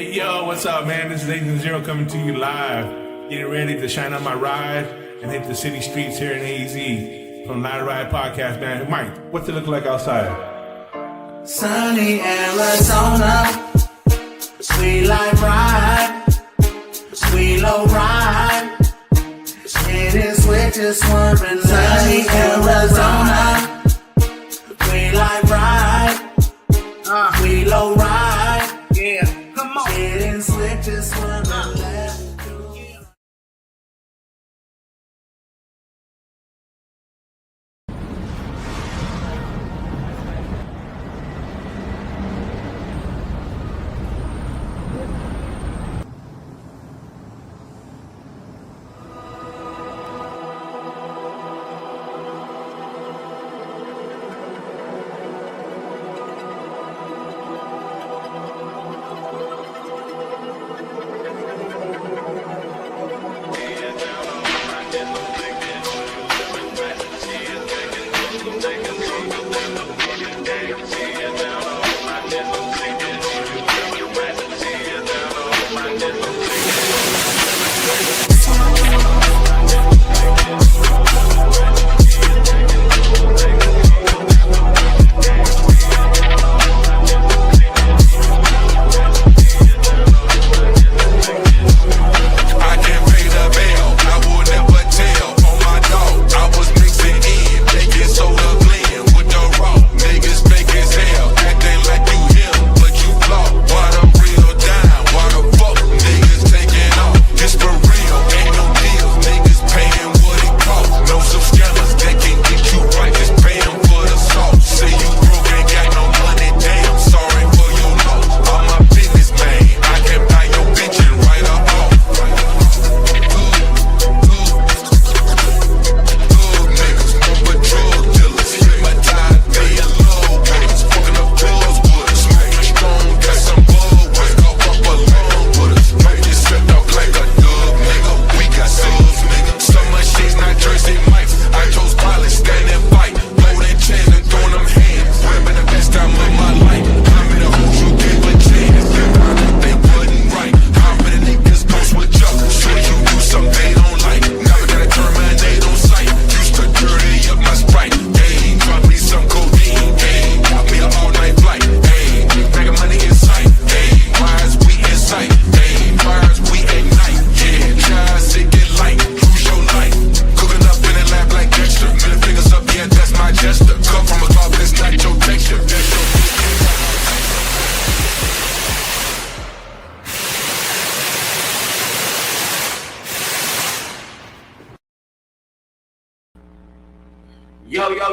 Hey yo, what's up, man? This is Agent Zero coming to you live. Getting ready to shine on my ride and hit the city streets here in AZ from Live Ride Podcast, man. Mike, what's it look like outside? Sunny Arizona, sweet life ride, sweet low ride, hitting switches, swerving. Sunny Arizona, sweet life ride, sweet low ride, yeah, come on, hitting switches, swerving left.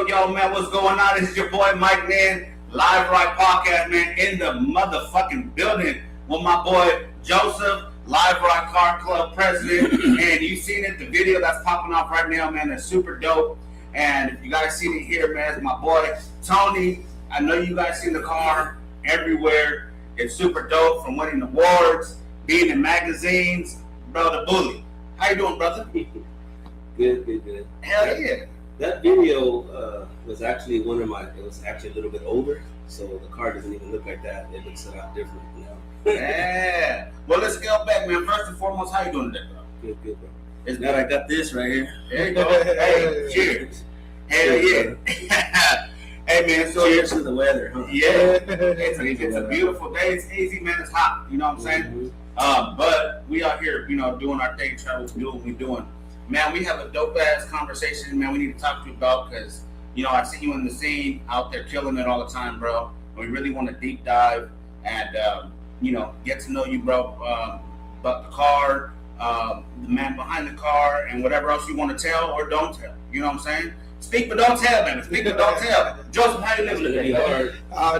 Yo, man, what's going on? This is your boy, Mike, man. Live Ride Podcast, man, in the motherfucking building with my boy, Joseph, Live Ride Car Club president. And you seen it, the video that's popping off right now, man, that's super dope. And if you guys seen it here, man, it's my boy, Tony. I know you guys seen the car everywhere. It's super dope, from winning awards, being in magazines. Brother Bully, how you doing, brother? Good. Hell yeah. That video was actually it was actually a little bit older, so the car doesn't even look like that. It looks a lot different now. Yeah. Well, let's go back, man. First and foremost, how you doing today, bro? Good, bro. It's Now that I got this right here. There you go. Hey, cheers. Hell yeah. Hey, man. So Cheers to the weather, huh? Yeah. It's a beautiful day. It's easy, man. It's hot. You know what I'm saying? Mm-hmm. But we out here, doing our thing, trying to do what we're doing. Man, we have a dope-ass conversation, man, we need to talk to you about because, I see you in the scene out there killing it all the time, bro. We really want to deep dive and, get to know you, bro, about the car, the man behind the car, and whatever else you want to tell or don't tell. You know what I'm saying? Speak but don't tell, man. Speak but don't tell. Joseph, how you living today?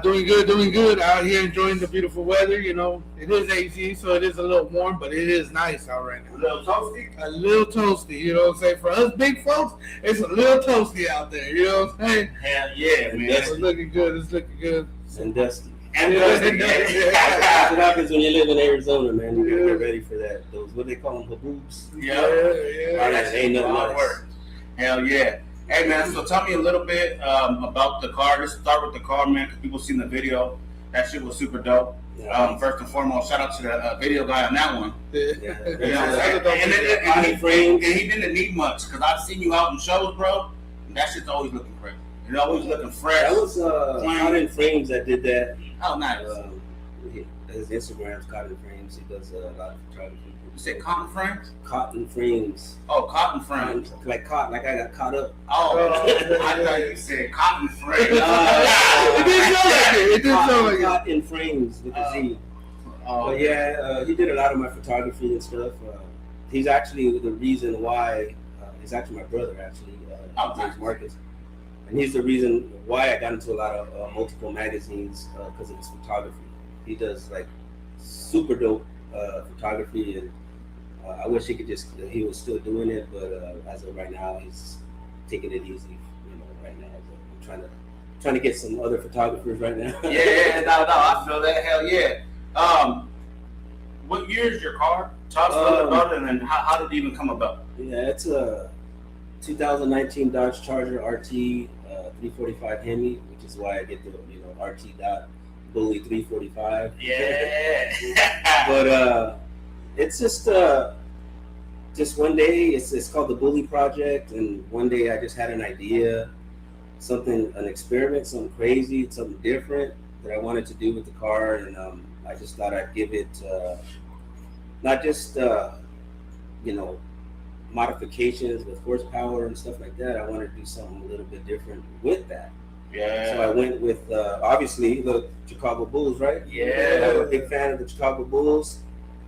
Doing good. Out here enjoying the beautiful weather. It is AZ, so it is a little warm, but it is nice out right now. A little toasty? A little toasty, you know what I'm saying? For us big folks, it's a little toasty out there, you know what I'm saying? Hell yeah, man. It's looking good. And dusty. And dusty. That's what happens when you live in Arizona, man. You gotta get ready for that. Those, what they call them, haboobs? Yeah. That ain't nothing else. Hell yeah. Hey, man, so tell me a little bit about the car. Let's start with the car, man, because people seen the video. That shit was super dope. First and foremost, shout out to the video guy on that one. Yeah. You know what I'm saying? And he didn't need much because I've seen you out in shows, bro. And that shit's always looking fresh. It's always looking fresh. That was Cotton Frames that did that. Oh, nice. His Instagram's Cotton Frames. He does a lot of photography. You said cotton frames? Cotton Frames. Oh, cotton frames. Like caught, like I got caught up. Oh, I thought you said cotton frames. It didn't sound like it. It didn't sound like it. Cotton Frames with a Z. But yeah, he did a lot of my photography and stuff. He's actually the reason why. He's actually my brother, actually. James Marcus. And he's the reason why I got into a lot of multiple magazines because of his photography. He does like super dope photography, and I wish he was still doing it, but as of right now, he's taking it easy. Right now, so I'm trying to get some other photographers right now. Yeah, no, I feel that. Hell yeah. What year is your car? Talk to us about it, and then how did it even come about? Yeah, it's a 2019 Dodge Charger RT 345 Hemi, which is why I get the RT dot Bully 345. Yeah. But it's just one day. It's called the Bully Project, and one day I just had an idea, an experiment, something crazy, something different that I wanted to do with the car, and I just thought I'd give it not just modifications with horsepower and stuff like that. I wanted to do something a little bit different with that. Yeah. So I went with obviously the Chicago Bulls, right? Yeah. I'm a big fan of the Chicago Bulls.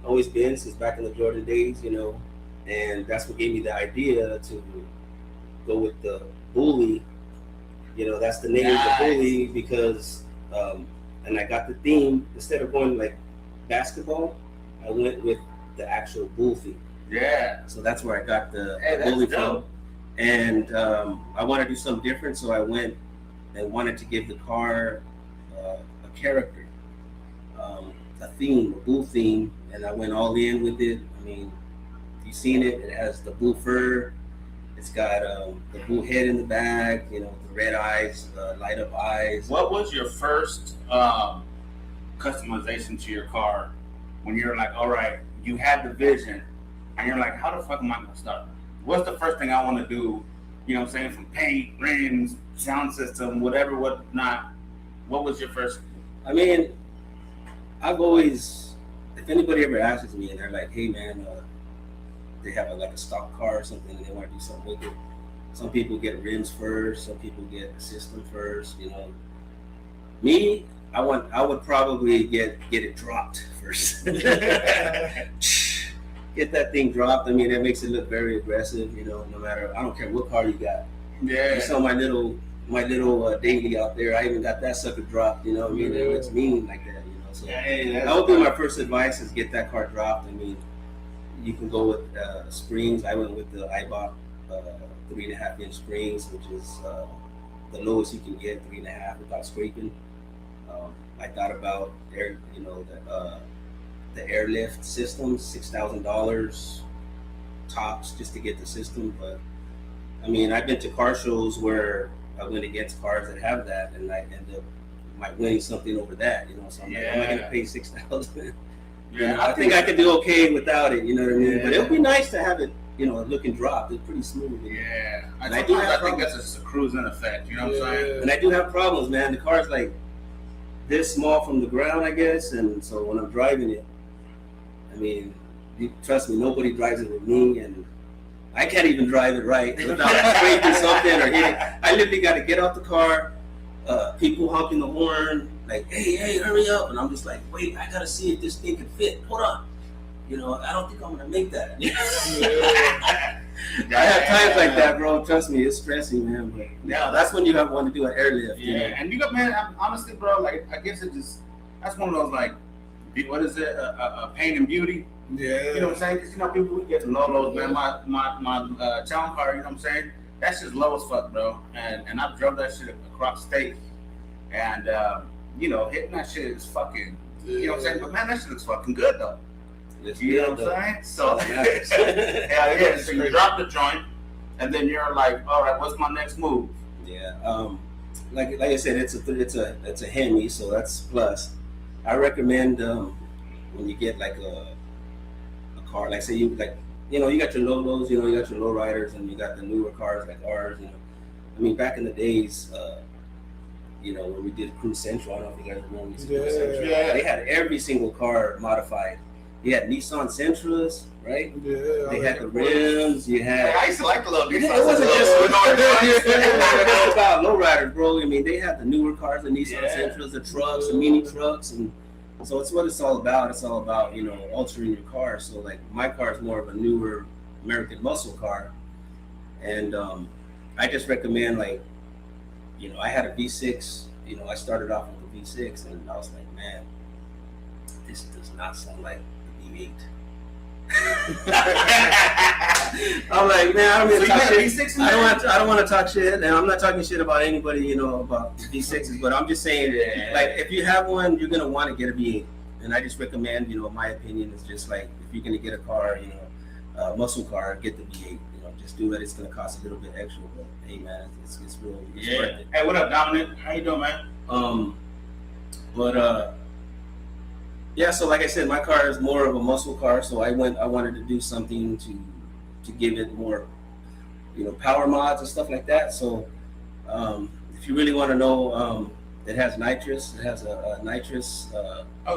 Always been since back in the Jordan days, and that's what gave me the idea to go with the Bully. That's the name of the Bully because, and I got the theme instead of going like basketball, I went with the actual bull theme. Yeah. So that's where I got the that's Bully dope. from. And I wanted to do something different, so I went and wanted to give the car a character, a theme, a bull theme, and I went all in with it. I mean, you've seen it. It has the bull fur. It's got the bull head in the back, the red eyes, light up eyes. What was your first customization to your car when you're like, all right, you had the vision, and you're like, how the fuck am I gonna start? What's the first thing I want to do? You know what I'm saying? From paint, rims, sound system, whatnot. What was your first? I mean, I've always, if anybody ever asks me and they're like, hey man, they have like a stock car or something and they want to do something with it. Some people get rims first, some people get the system first, Me, I would probably get it dropped first. Get that thing dropped. I mean, that makes it look very aggressive, no matter, I don't care what car you got. Yeah. You saw my little daily out there. I even got that sucker dropped, what I mean? It looks mean like that, So that would be my first advice is get that car dropped. I mean, you can go with springs. I went with the Eibach 3.5-inch springs, which is the lowest you can get, 3.5 without scraping. I thought about the airlift system, $6,000 tops just to get the system. But I mean, I've been to car shows where I went against cars that have that, and I end up winning something over that. So I'm like, am I going to pay $6,000? Yeah, I think I could do okay without it. You know what I mean? Yeah. But it would be nice to have it, looking dropped. It's pretty smooth. Yeah, and I think that's just a cruising effect. You know what I'm saying? And I do have problems, man. The car's like this small from the ground, I guess, and so when I'm driving it, I mean, trust me, nobody drives it with me, and I can't even drive it right without scraping something or hitting. I literally got to get out the car, people honking the horn, like, hey, hurry up. And I'm just like, wait, I got to see if this thing can fit. Hold on. I don't think I'm going to make that. I have times like that, bro. Trust me, it's stressing, man. But yeah, that's when you want to do an airlift. Yeah, and man, honestly, bro, like, I guess that's one of those, like, what is it? A pain and beauty. Yeah. You know what I'm saying? Because people we get low, man. My town car, you know what I'm saying? That's just low as fuck, bro. And I drove that shit across state, and hitting that shit is fucking. You know what I'm saying? But man, that shit looks fucking good though. You know what I'm saying? So yeah. So you drop the joint, and then you're like, all right, what's my next move? Yeah. Like I said, it's a Hemi, so that's plus. I recommend when you get like a car, like say you like, you know, you got your low-lows, you know, you got your low riders, and you got the newer cars like ours. You know, I mean, back in the days, you know, when we did Cruise Central, I don't know if you guys remember Cruise Central. Yeah. They had every single car modified. You had Nissan Sentras, right? Yeah, They had the rims. You Hey, had. I used to like the little It Nissan. wasn't just Yeah. just about lowriders, bro. I mean, they had the newer cars, the Nissan Sentras, the trucks, the mini trucks, and so it's what it's all about. It's all about, you know, altering your car. So like my car is more of a newer American muscle car, and I just recommend, like, you know, I had a V6. You know, I started off with a V6, and I was like, man, this does not sound like the V8. I'm like, man, I don't mean to talk shit. I don't want to talk shit, and I'm not talking shit about anybody, you know, about V6s, but I'm just saying, like, if you have one, you're gonna want to get a V8, and I just recommend, you know, my opinion is just like, if you're gonna get a car, you know, a muscle car, get the V8. You know, just do it. It's gonna cost a little bit extra, but hey, man, it's real. It's worth it. Hey, what up, Dominic? How you doing, man? Yeah, so like I said, my car is more of a muscle car, so I wanted to do something to give it more, you know, power mods and stuff like that. So if you really want to know, it has nitrous. It has a nitrous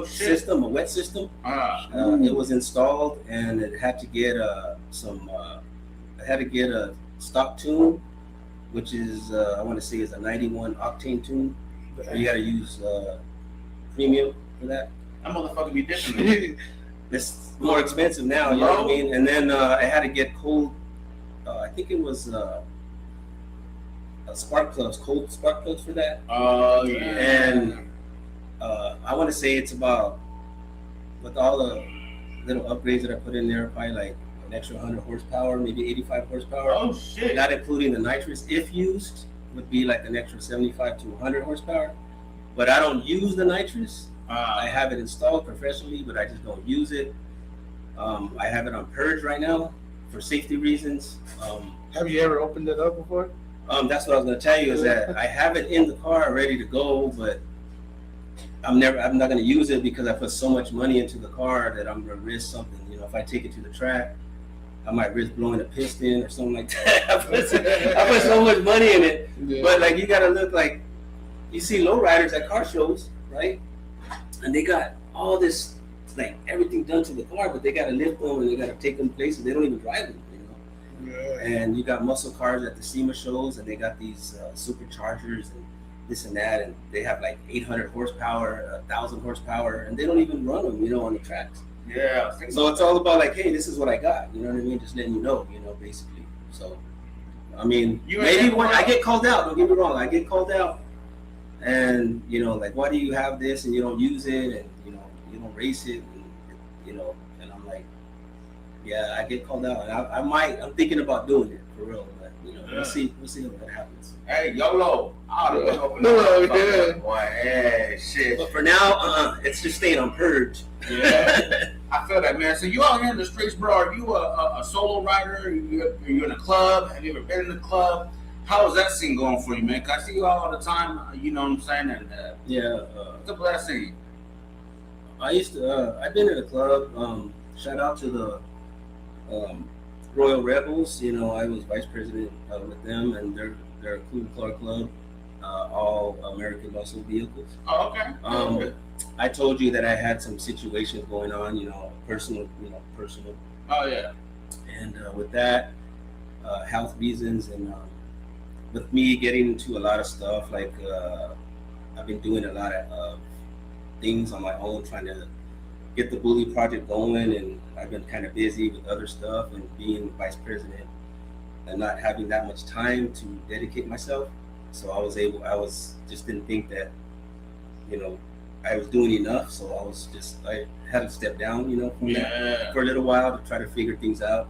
system, a wet system. It was installed, and it had to get a stock tune, which is I want to say is a 91 octane tune. You got to use premium for that. That motherfucker be different. It's more expensive now, you know what I mean? And then I had to get cold. I think it was spark plugs, cold spark plugs for that. Oh yeah. And I want to say it's about, with all the little upgrades that I put in there, probably like an extra 100 horsepower, maybe 85 horsepower. Oh shit. Not including the nitrous, if used, would be like an extra 75 to 100 horsepower. But I don't use the nitrous. I have it installed professionally, but I just don't use it. I have it on purge right now for safety reasons. Have you ever opened it up before? That's what I was going to tell you, is that I have it in the car ready to go, but I'm not going to use it because I put so much money into the car that I'm going to risk something. You know, if I take it to the track, I might risk blowing a piston or something like that. I put so much money in it. Yeah. But like, you got to look like, you see lowriders at car shows, right? And they got all this, like, everything done to the car, but they got to lift them and they got to take them places. They don't even drive them, you know. Yeah. And you got muscle cars at the SEMA shows, and they got these superchargers and this and that, and they have like 800 horsepower, 1,000 horsepower, and they don't even run them, you know, on the tracks. Yeah. So it's all about like, hey, this is what I got, you know what I mean? Just letting you know, basically. So, I mean, maybe when I get called out, don't get me wrong, I get called out. And, you know, like, why do you have this and you don't use it, and, you know, you don't race it, and, you know, and I'm like, yeah, I get called out. And I'm thinking about doing it for real, but, you know, we'll see what happens. Hey, YOLO. Yeah. Boy, hey, shit. But for now, it's just staying on purge. Yeah. I feel that, man. So you out here in the streets, bro. Are you a solo rider? Are you in a club? Have you ever been in a club? How is that scene going for you, man? 'Cause I see you all the time, you know what I'm saying? And what's up with that scene? I've been in a club. Shout out to the Royal Rebels. You know, I was vice president with them, and they're a cool car club, all American muscle vehicles. Oh, okay. I told you that I had some situations going on, you know, personal. Oh, yeah. And with that, health reasons, and with me getting into a lot of stuff, like I've been doing a lot of things on my own, trying to get the Bully Project going, and I've been kind of busy with other stuff and being vice president and not having that much time to dedicate myself. So I just didn't think that, you know, I was doing enough. So I had to step down, you know, from that for a little while to try to figure things out.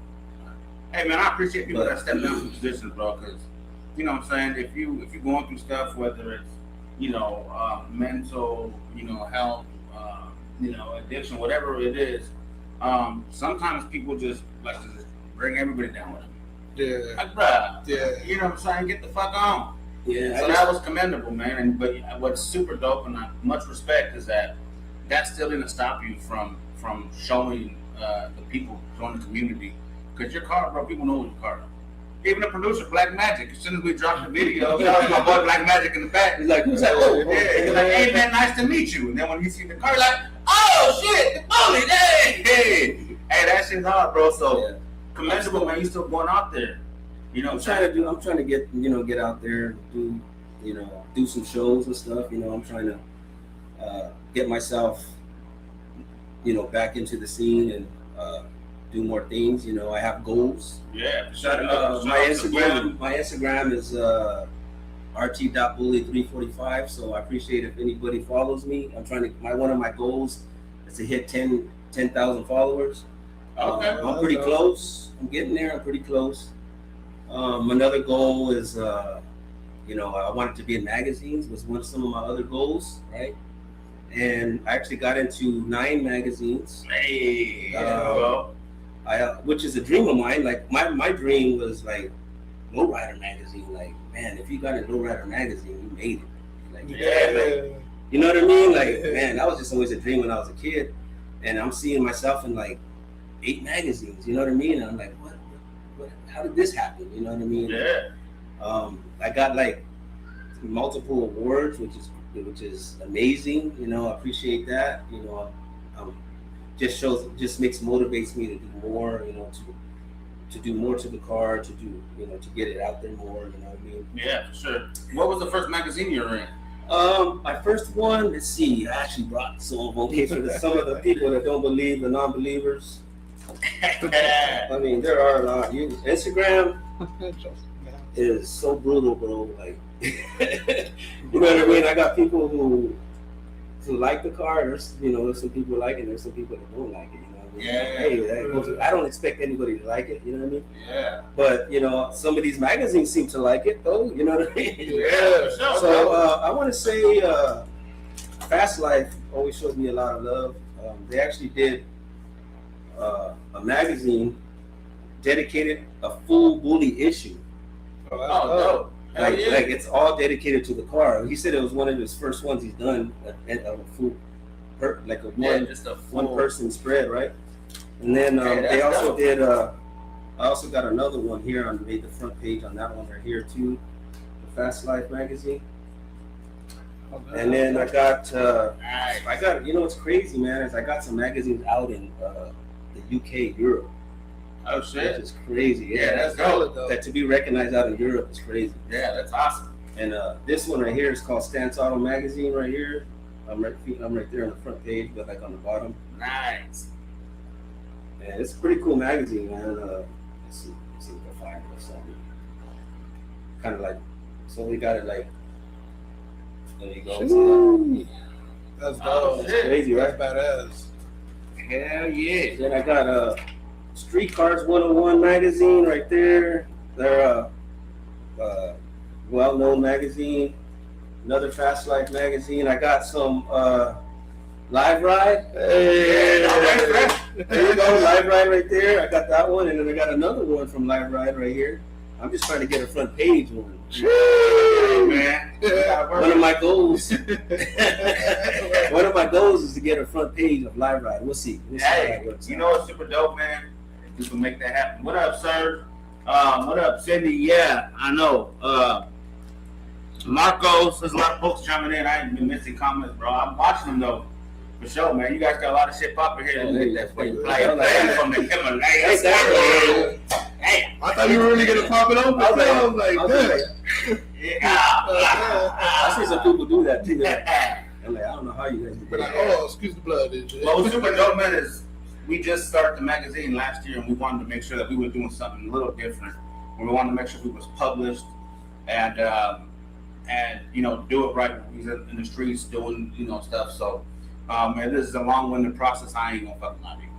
Hey, man, I appreciate people that step down from positions, bro, because, you know what I'm saying, if you're going through stuff, whether it's, you know, mental, you know, health, you know, addiction, whatever it is, sometimes people just like to just bring everybody down with them. Yeah. Like, bruh, Yeah. you know what I'm saying, get the fuck on. Yeah. So that was commendable, man. But what's super dope and much respect is that that still didn't stop you from showing the people, showing the community, because your car, bro, people know your car. Even the producer, Black Magic, as soon as we dropped the video, that was my boy Black Magic in the back. He's like, who's that? Oh, Yeah, he's like, hey man, nice to meet you. And then when he see the car, he's like, oh shit, the bully, hey, that shit's hard, bro. So yeah. commendable, man. You still going out there, you know? I'm trying to get out there, do some shows and stuff. I'm trying to get myself, back into the scene and do more things. I have goals. Yeah, My Instagram is rt.bully345. So I appreciate if anybody follows me. I'm trying to. One of my goals is to hit 10,000 followers. Okay. I'm pretty close. I'm getting there. I'm pretty close. Another goal is, I wanted to be in magazines. Was one of some of my other goals, right? And I actually got into 9 magazines. Hey, Which is a dream of mine. Like my dream was like Lowrider magazine. Like, man, if you got in Lowrider magazine, you made it. Like, you know what I mean? Like, man, that was just always a dream when I was a kid. And I'm seeing myself in like 8 magazines. You know what I mean? And I'm like, what? How did this happen? You know what I mean? Yeah. I got like multiple awards, which is amazing. I appreciate that. Motivates me to do more. To do more to the car, to get it out there more. You know what I mean? Yeah, for sure. What was the first magazine you were in? My first one. Let's see. I actually brought some of them. Okay, for some of the people that don't believe, the non-believers. I mean, there are a lot. Instagram is so brutal, bro. Like, you know what I mean? I got people who like the car. There's some people like it. There's some people that don't like it. You know what I mean? Yeah. Hey, I don't expect anybody to like it. You know what I mean? Yeah. But some of these magazines seem to like it, though. You know what I mean? Yeah. So I want to say, Fast Life always showed me a lot of love. They actually did a magazine dedicated, a full Bully issue. Oh, no. Like it's all dedicated to the car. He said it was one of his first ones he's done, a full, one person spread, right? And then they also did. I also got another one here. I made the front page on that one right here too, the Fast Life magazine. And then I got what's crazy, man, is I got some magazines out in the UK, Europe. Oh shit! Which is crazy. Yeah, that's dope. That to be recognized out in Europe is crazy. Yeah, that's awesome. And this one right here is called Stance Auto Magazine right here. I'm right there on the front page, but like on the bottom. Nice. And it's a pretty cool magazine, man. Let's see if I find it or something. Kind of like, so we got it like. There you go. That's Oh, dope. shit. Crazy, right? That's badass. Hell yeah. Then I got Street Cars 101 magazine right there. They're a well-known magazine. Another Fast Life magazine. I got some Live Ride. Hey. There you go, Live Ride right there. I got that one, and then I got another one from Live Ride right here. I'm just trying to get a front page one. Hey, man. One of my goals. One of my goals is to get a front page of Live Ride. We'll see. How Hey, that works you out. know what's super dope, man? If you can make that happen. What up, sir? What up, Cindy? Yeah, I know. Marcos, there's a lot of folks chiming in. I ain't been missing comments, bro. I'm watching them though. For sure, man. You guys got a lot of shit popping here. That's where you play from the Himalayas. Hey, I thought you were really gonna pop it open. I was like, good. I see some people do that too. I'm like, I don't know how you guys do But like, that. oh, excuse the blood. What was super dope, man, is we just started the magazine last year, and we wanted to make sure that we were doing something a little different. And we wanted to make sure we was published and do it right. He's in the streets doing stuff. So, and this is a long-winded process. I ain't gonna fucking lie to you,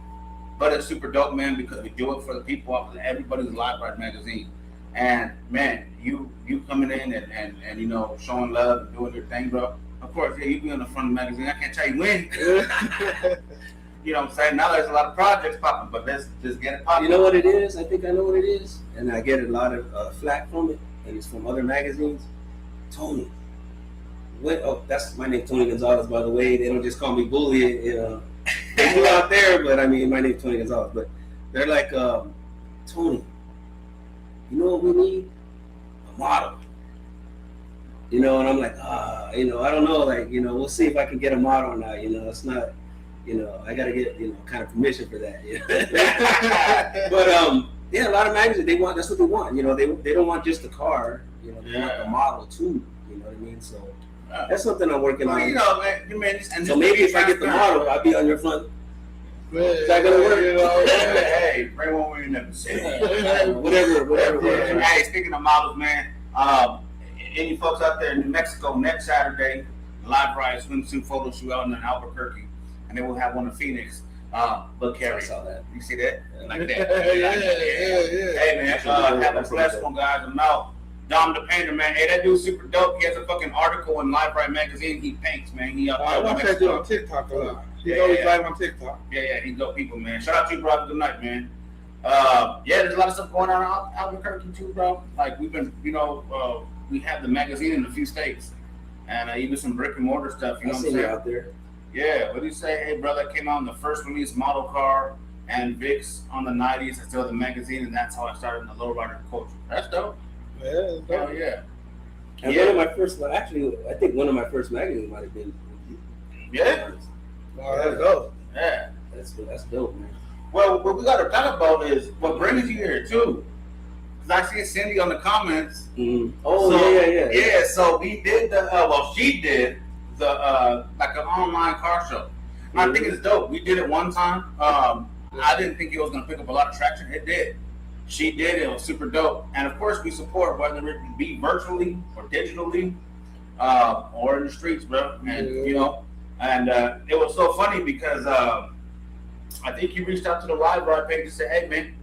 but it's super dope, man, because we do it for the people. Everybody's Live Ride magazine, and man, you coming in and showing love and doing your thing, bro. Of course, yeah, you be on the front of the magazine. I can't tell you when. You know what I'm saying? Now there's a lot of projects popping, but let's just get it popping. You know what it is? I think I know what it is, and I get a lot of flack from it, and it's from other magazines. Tony, that's my name, Tony Gonzalez. By the way, they don't just call me Bully. You know, they do out there, but I mean, my name's Tony Gonzalez. But they're like, Tony, you know what we need? A model. You know, and I'm like, you know, I don't know, like, you know, we'll see if I can get a model or not. You know, it's not, you know, I gotta get, you know, kind of permission for that. You know? But yeah, a lot of magazines, that's what they want. You know, they don't want just the car. You know, they want the model too. You know what I mean? So that's something I'm working on. You know, man, so maybe if I get the model, I'll be on your front. Is that gonna work? You know, hey, bring one we never seen. Whatever. Hey, speaking of models, man, any folks out there in New Mexico next Saturday, Live Ride swimsuit photo shoot out in Albuquerque, and then we'll have one in Phoenix. Look, Carrie, I saw that. You see that? Like that. Yeah. Hey, man, have a blessed one, guys. I'm out. Dom the Painter, man. Hey, that dude's super dope. He has a fucking article in Live Ride magazine. He paints, man. I watch that dude on TikTok a lot. He's always live on TikTok. Yeah, he's dope people, man. Shout out to you, brother. Good night, man. Yeah, there's a lot of stuff going on out in Albuquerque too, bro. Like we've been, you know, we have the magazine in a few states, and even some brick and mortar stuff. You know what I'm saying? Out there. Yeah, what do you say? Hey, brother, came out in the first release model car and Vicks on the 90s. I still the magazine, and that's how I started in the lowrider culture. That's dope. Yeah, Hell yeah. And one of my first, actually, I think one of my first magazines might have been. Yeah. Wow, that's dope. Yeah. That's dope, man. Well, what we got to talk about is what brings you here too. Because I see Cindy on the comments. Mm-hmm. Oh, so, yeah. Yeah, so we did she did the like an online car show. Mm-hmm. I think it's dope. We did it one time. I didn't think it was gonna pick up a lot of traction. It did. She did. It was super dope. And of course, we support whether it be virtually or digitally, or in the streets, bro. And you know, and it was so funny because I think you reached out to the Live Ride page and said, "Hey, man,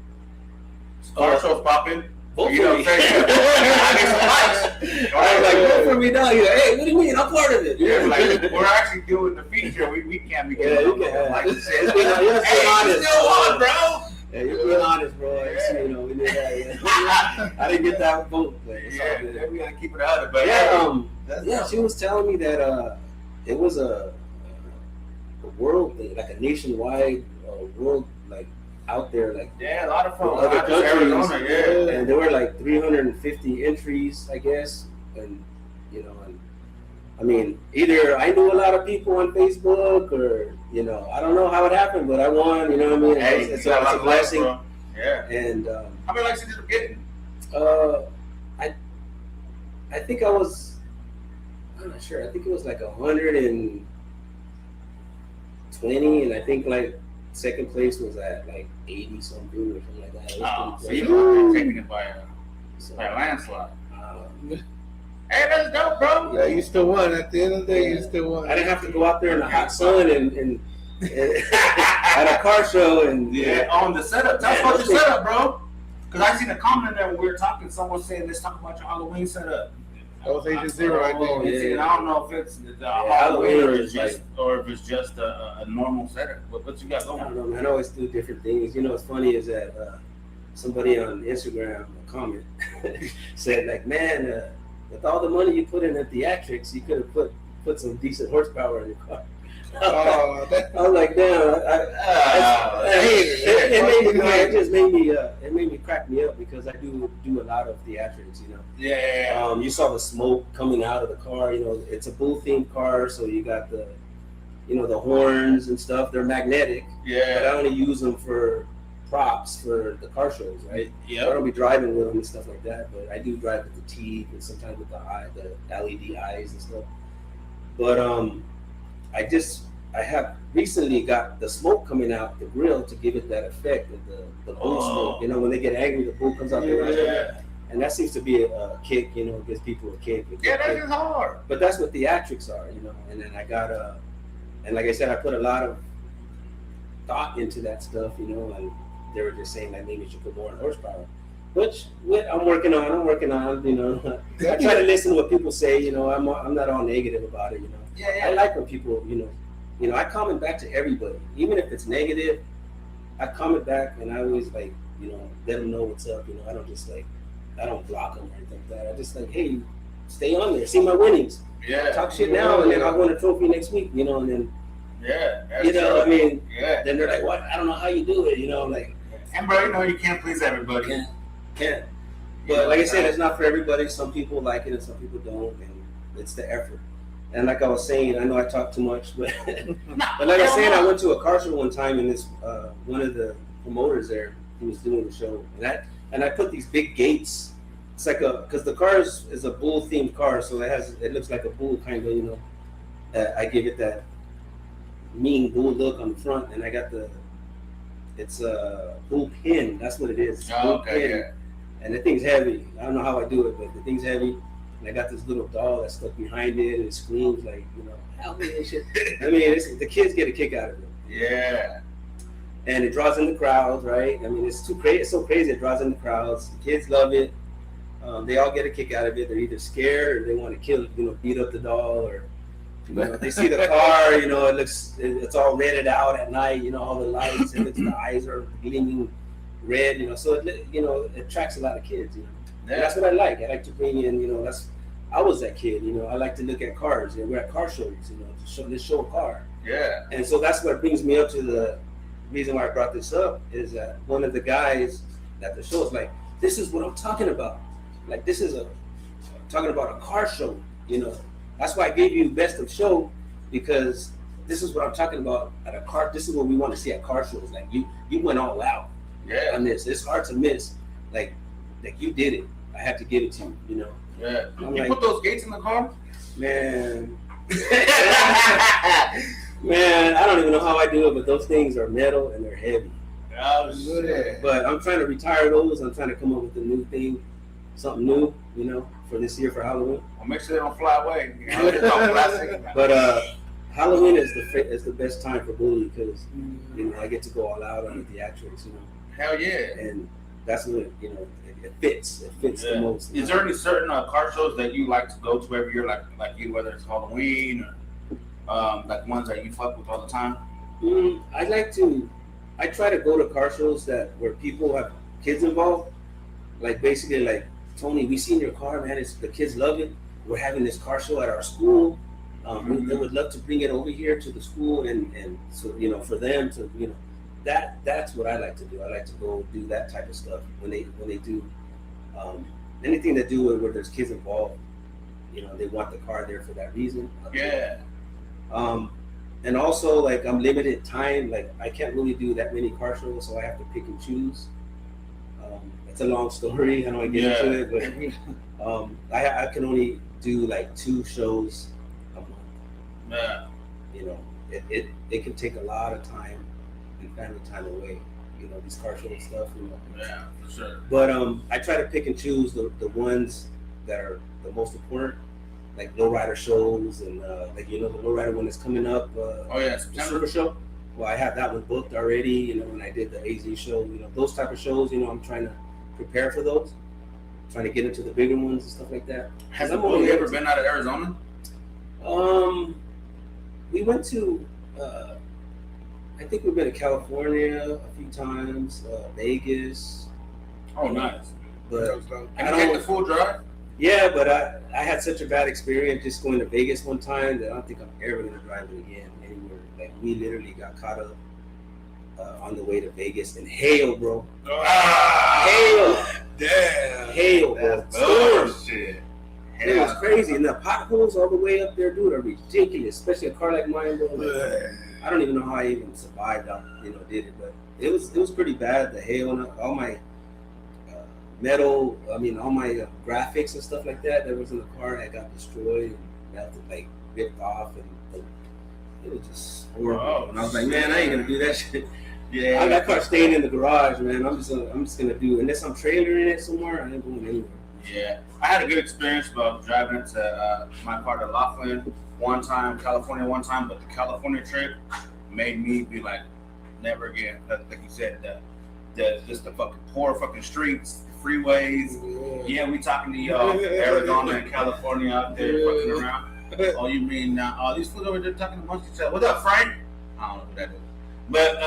car show's popping." Vote You know what I'm saying? I was like, vote for me now. You're like, hey, what do you mean? I'm part of it. Yeah, like we're actually doing the feature. We can't be getting like you said. Hey, honest. Still on, bro. Yeah, you're being honest, bro. You know, we did that. Yeah. I didn't get that vote, but it's all good. We gotta keep it out of it. Yeah, she was telling me that it was a world thing, like a nationwide world, like out there, like a lot of folks. Other countries, Arizona, and there were like 350 entries, I guess, and you know, and I mean, either I knew a lot of people on Facebook, or you know, I don't know how it happened, but I won. You know what I mean? Hey, it's a blessing. Yeah. And how many likes did you get? I think I'm not sure. I think it was like 120, and I think like second place was at like 80 something or something like that. So you're taking it by a landslide. Hey, that's dope, bro. Yeah, you still won. At the end of the day, you still won. I didn't have to go out there in the hot sun and at a car show and on the setup. Tell us about your setup, bro. Because I seen a comment there when we were talking. Someone saying, "Let's talk about your Halloween setup." That was Agent Zero, I think. I don't know if it's the Halloween or if it's just a normal setup. What you got going? I don't know, man. I always do different things. You know, what's funny is that somebody on Instagram, a comment, said like, "Man, with all the money you put in the theatrics, you could have put some decent horsepower in your car." I was like, damn. It made me crack me up because I do a lot of theatrics, you know. Yeah. You saw the smoke coming out of the car. You know, it's a bull themed car, so you got the horns and stuff. They're magnetic. Yeah. But I only use them for props for the car shows, right? Yeah. I don't be driving with them and stuff like that, but I do drive with the teeth and sometimes with the LED eyes and stuff. But I have recently got the smoke coming out the grill to give it that effect of the bull smoke. You know, when they get angry, the bull comes out there. And that seems to be a kick, you know, gives people a kick. That is hard. But that's what theatrics are, you know. And then I got and like I said, I put a lot of thought into that stuff, you know, and they were just saying that maybe you should put more horsepower. Which I'm working on, you know. I try to listen to what people say, you know. I'm not all negative about it, you know. Yeah. I like when people, you know, I comment back to everybody, even if it's negative. I comment back, and I always like, you know, let them know what's up. You know, I don't block them or anything like that. I just like, hey, stay on there, see my winnings. Yeah. talk shit now, and then I'll win a trophy next week, you know, and then, Yeah. That's you know, true. I mean, Yeah. then they're like, what? I don't know how you do it, you know, like, And bro, you know you can't please everybody. can't. But like I said, it's not for everybody. Some people like it and some people don't, and it's the effort. And like I was saying, I know I talk too much, but but like I was saying, I went to a car show one time, and this one of the promoters there, he was doing the show, and I put these big gates. It's like because the car is a bull themed car, so it looks like a bull kind of, you know. I give it that mean bull look on the front, and I got it's a bull pin. That's what it is. Bull Okay. pin. Yeah. And the thing's heavy. I don't know how I do it, but the thing's heavy. And I got this little doll that's stuck behind it, and it screams like, you know, help me and shit. I mean, the kids get a kick out of it. Yeah. And it draws in the crowds, right? I mean, it's too crazy. It's so crazy. It draws in the crowds. The kids love it. They all get a kick out of it. They're either scared or they want to kill it, you know, beat up the doll, or you know, they see the car. You know, it's all redded out at night. You know, all the lights and the eyes are gleaming red. You know, so it attracts a lot of kids. You know. Yeah. And that's what I like. I like to bring in, you know, I was that kid, you know. I like to look at cars. You know, we're at car shows, you know, let's show a car. Yeah. And so that's what brings me up to the reason why I brought this up is that one of the guys at the show is like, this is what I'm talking about. Like, this is talking about a car show, you know. That's why I gave you best of show, because this is what I'm talking about at a car. This is what we want to see at car shows. Like, you went all out Yeah. on this. It's hard to miss. Like you did it. I had to give it to you, you know. Yeah. I'm You like, put those gates in the car? man, man, I don't even know how I do it, but those things are metal and they're heavy. Oh shit. But I'm trying to retire those. I'm trying to come up with a new thing, something new, you know, for this year for Halloween. Well, make sure they don't fly away. You know, it's all plastic. But Halloween is the best time for Bully because you know I get to go all out on the theatrics, you know, Hell yeah. and that's what it fits. It fits the most. Is there any certain car shows that you like to go to every year, like you, whether it's Halloween or like ones that you fuck with all the time? I try to go to car shows where people have kids involved. Like basically, like Tony, we seen your car, man. The kids love it. We're having this car show at our school. They would love to bring it over here to the school, and so you know, for them to that's what I like to do. I like to go do that type of stuff when they do anything to do with where there's kids involved. You know, they want the car there for that reason. Yeah. And also, like, I'm limited time. Like, I can't really do that many car shows, so I have to pick and choose. It's a long story. I don't want to get into it, but I can only do like 2 shows a month. Yeah. You know, it can take a lot of time and family time away. You know, these car show stuff. You know. Yeah, for sure. But I try to pick and choose the ones that are the most important. Like lowrider shows and like you know the lowrider one that's coming up. Oh yeah, The September. Super Show. Well, I have that one booked already. You know, when I did the AZ show, you know those type of shows. You know, I'm trying to prepare for those. Trying to get into the bigger ones and stuff like that. Has I'm Bully only ever been out of Arizona? We went to. I think we've been to California a few times, Vegas. Oh, nice. But Can you take the full drive? yeah, but I had such a bad experience just going to Vegas one time that I don't think I'm ever gonna drive it again anywhere. Like we literally got caught up on the way to Vegas in hail, bro. Hail, Damn. hail, bro. Storm. Oh shit. It was crazy, and the potholes all the way up there, dude, are ridiculous. Especially a car like mine, bro. Like, I don't even know how I even survived. Did it, but it was pretty bad. The hail and all my metal, all my graphics and stuff like that was in the car that got destroyed and melted, like ripped off, and it was just horrible. Oh, and I was like, man, I ain't gonna do that shit. Yeah. I got car staying in the garage, man. I'm just gonna do, unless I'm trailering it somewhere, I ain't going anywhere. Yeah, I had a good experience about driving it to my car to Laughlin one time, California one time, but the California trip made me be like, never again. Like you said, just the fucking poor fucking streets, the freeways. Yeah, we talking to y'all, Arizona and California out there fucking around. Oh, you mean these fools over there talking amongst each other? What's up, Frank? I don't know who that is, but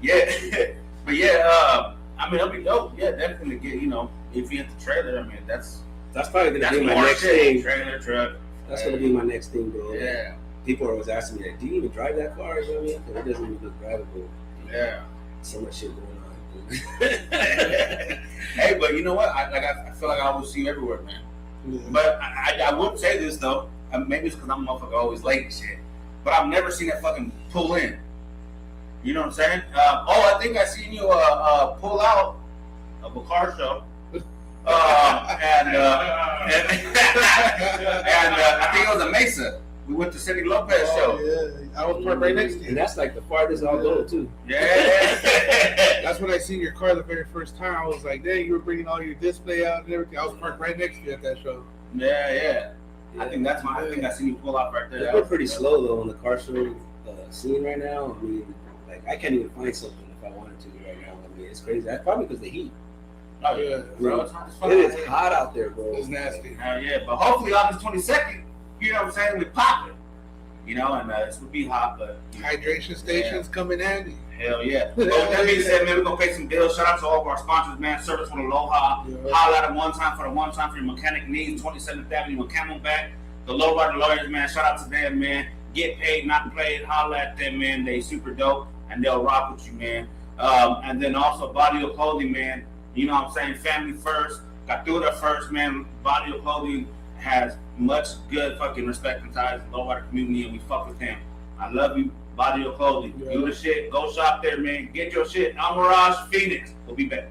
yeah, but yeah, it'll be dope. Yeah, definitely get if you hit the trailer. That's That's probably gonna be my more next shit. thing. Trailer truck. That's gonna be my next thing, bro. Yeah. People are always asking me, like, do you even drive that car? You know what I mean? Because it doesn't even look drivable. Yeah. So much shit going on. Hey, but you know what? I feel like I will see you everywhere, man. Yeah. But I would say this though. Maybe it's because I'm a motherfucker always late and shit. But I've never seen that fucking pull in. You know what I'm saying? I think I seen you pull out of a car show. And I think it was a Mesa. We went to Cindy Lopez show. Yeah, I was parked right next to you. And that's like the farthest I'll go too. Yeah. That's when I seen your car the very first time. I was like, dang, you were bringing all your display out and everything. I was parked right next to you at that show. Yeah. I think I seen you pull out right there. We're pretty slow though on the car show scene right now. I mean, like I can't even find something if I wanted to right now. I mean, it's crazy. That's probably because of the heat. Oh yeah, bro. It's hot as fuck. It is hot out there, bro. It's nasty. Hell yeah, but hopefully August 22nd, you know what I'm saying, we pop it. You know, and this would be hot, but Hydration stations come in handy. hell yeah. But with that being said, man, we're gonna pay some bills. Shout out to all of our sponsors, man. Service with Aloha. Yeah. Holla at them one time for your mechanic needs. 27th Avenue and Camelback. The Lowrider Lawyers, man. Shout out to them, man. Get paid, not played. Holla at them, man. They super dope and they'll rock with you, man. And then also Body of Clothing, man. You know what I'm saying? Family first. Got through it first, man. Body of Clothing has much good fucking respect and ties in the Lowrider community, and we fuck with him. I love you, Body of Clothing. Yeah. Do the shit. Go shop there, man. Get your shit. I'm Mirage Phoenix. We'll be back.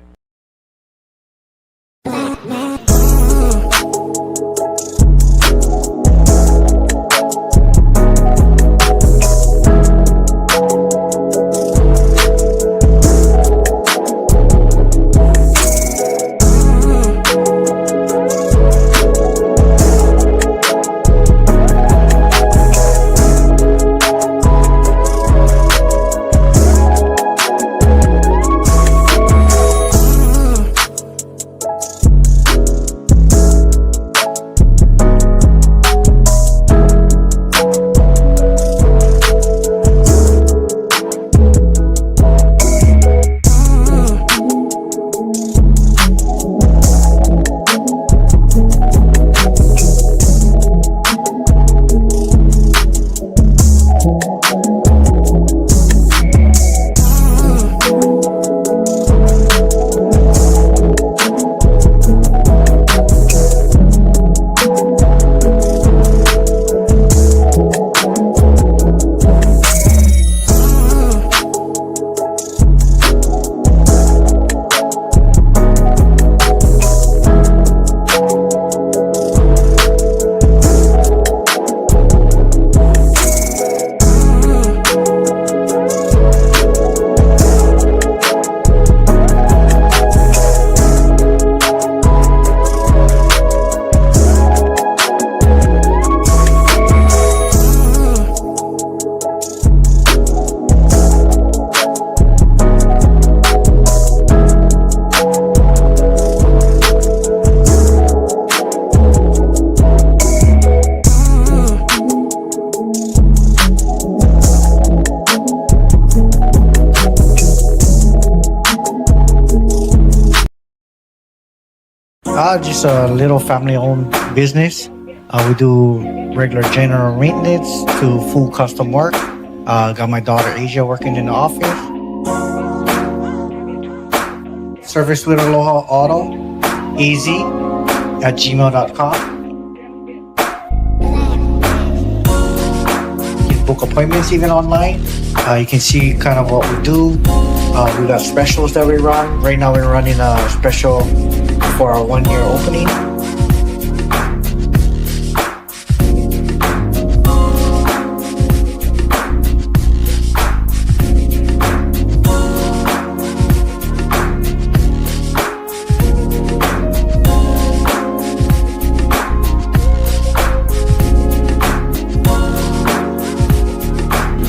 Just a little family-owned business. We do regular general maintenance to full custom work. Got my daughter Asia working in the office. Service with Aloha Auto, easy@gmail.com. You can book appointments even online. You can see kind of what we do. We got specials that we run. Right now we're running a special for our 1-year opening.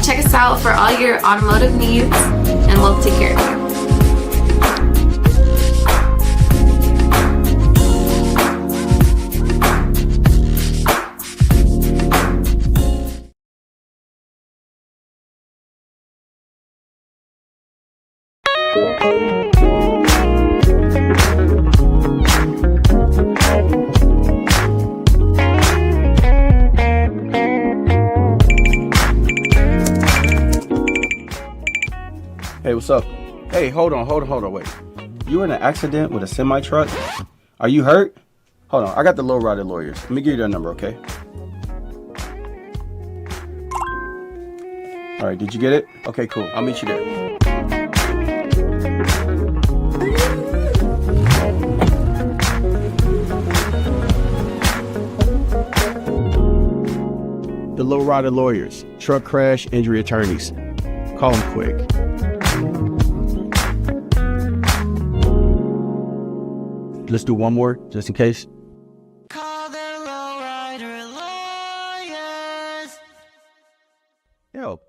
Check us out for all your automotive needs, and we'll take care of you. what's up? Hey, hold on, wait. You were in an accident with a semi truck? Are you hurt? Hold on, I got the Low Rider Lawyers. Let me give you their number, okay? All right, did you get it? Okay, cool. I'll meet you there. The Low Rider Lawyers, truck crash injury attorneys. Call them quick. Let's do one more, just in case. Call the Lowrider Lawyers. Yo,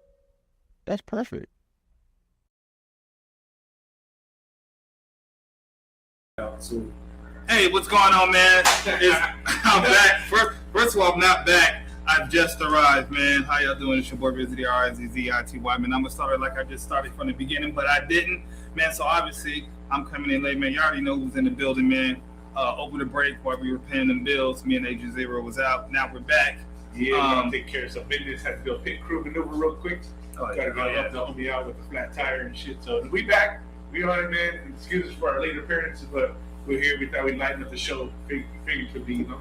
that's perfect. Hey, what's going on, man? I'm back. First of all, I'm not back. I've just arrived, man. How y'all doing? It's your boy, Rizzy, R-I-Z-Z-I-T-Y, man. I'm going to start like I just started from the beginning, but I didn't, man. So obviously, I'm coming in late, man. You already know who's in the building, man. Over the break, while we were paying them bills, me and Agent Zero was out. Now we're back. Yeah, we're gonna take care of some business. Had to do a pit crew maneuver real quick. Gotta get up the homie out with the flat tire and shit. So we back. We on it, man. Excuses for our late appearances, but we're here. We thought we'd lighten up the show figuratively, you know.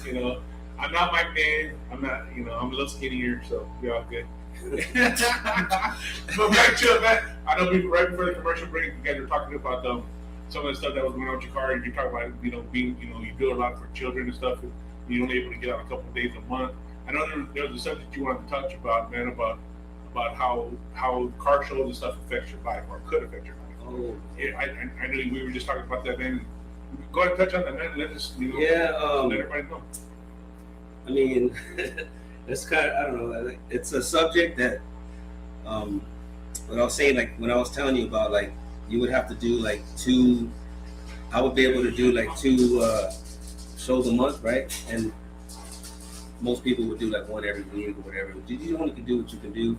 You know, I'm not Mike Man. I'm not, you know, I'm a little skinnier, so we all good. But back to it, man. I know we right before the commercial break, you guys were talking about some of the stuff that was going on with your car, and you're talking about, you know, being, you know, you do a lot for children and stuff, and you're only able to get out a couple of days a month. I know there was a subject you wanted to touch about, man, about how car shows and stuff affects your life, or could affect your life. Oh, Yeah, I know we were just talking about that, man. Go ahead and touch on that, man. Let us, you know, let everybody know. I mean, it's kind of, I don't know. It's a subject that, what I was saying, like when I was telling you about, like you would have to do like I would be able to do like 2 shows a month, right? And most people would do like one every week or whatever. You only can do what you can do.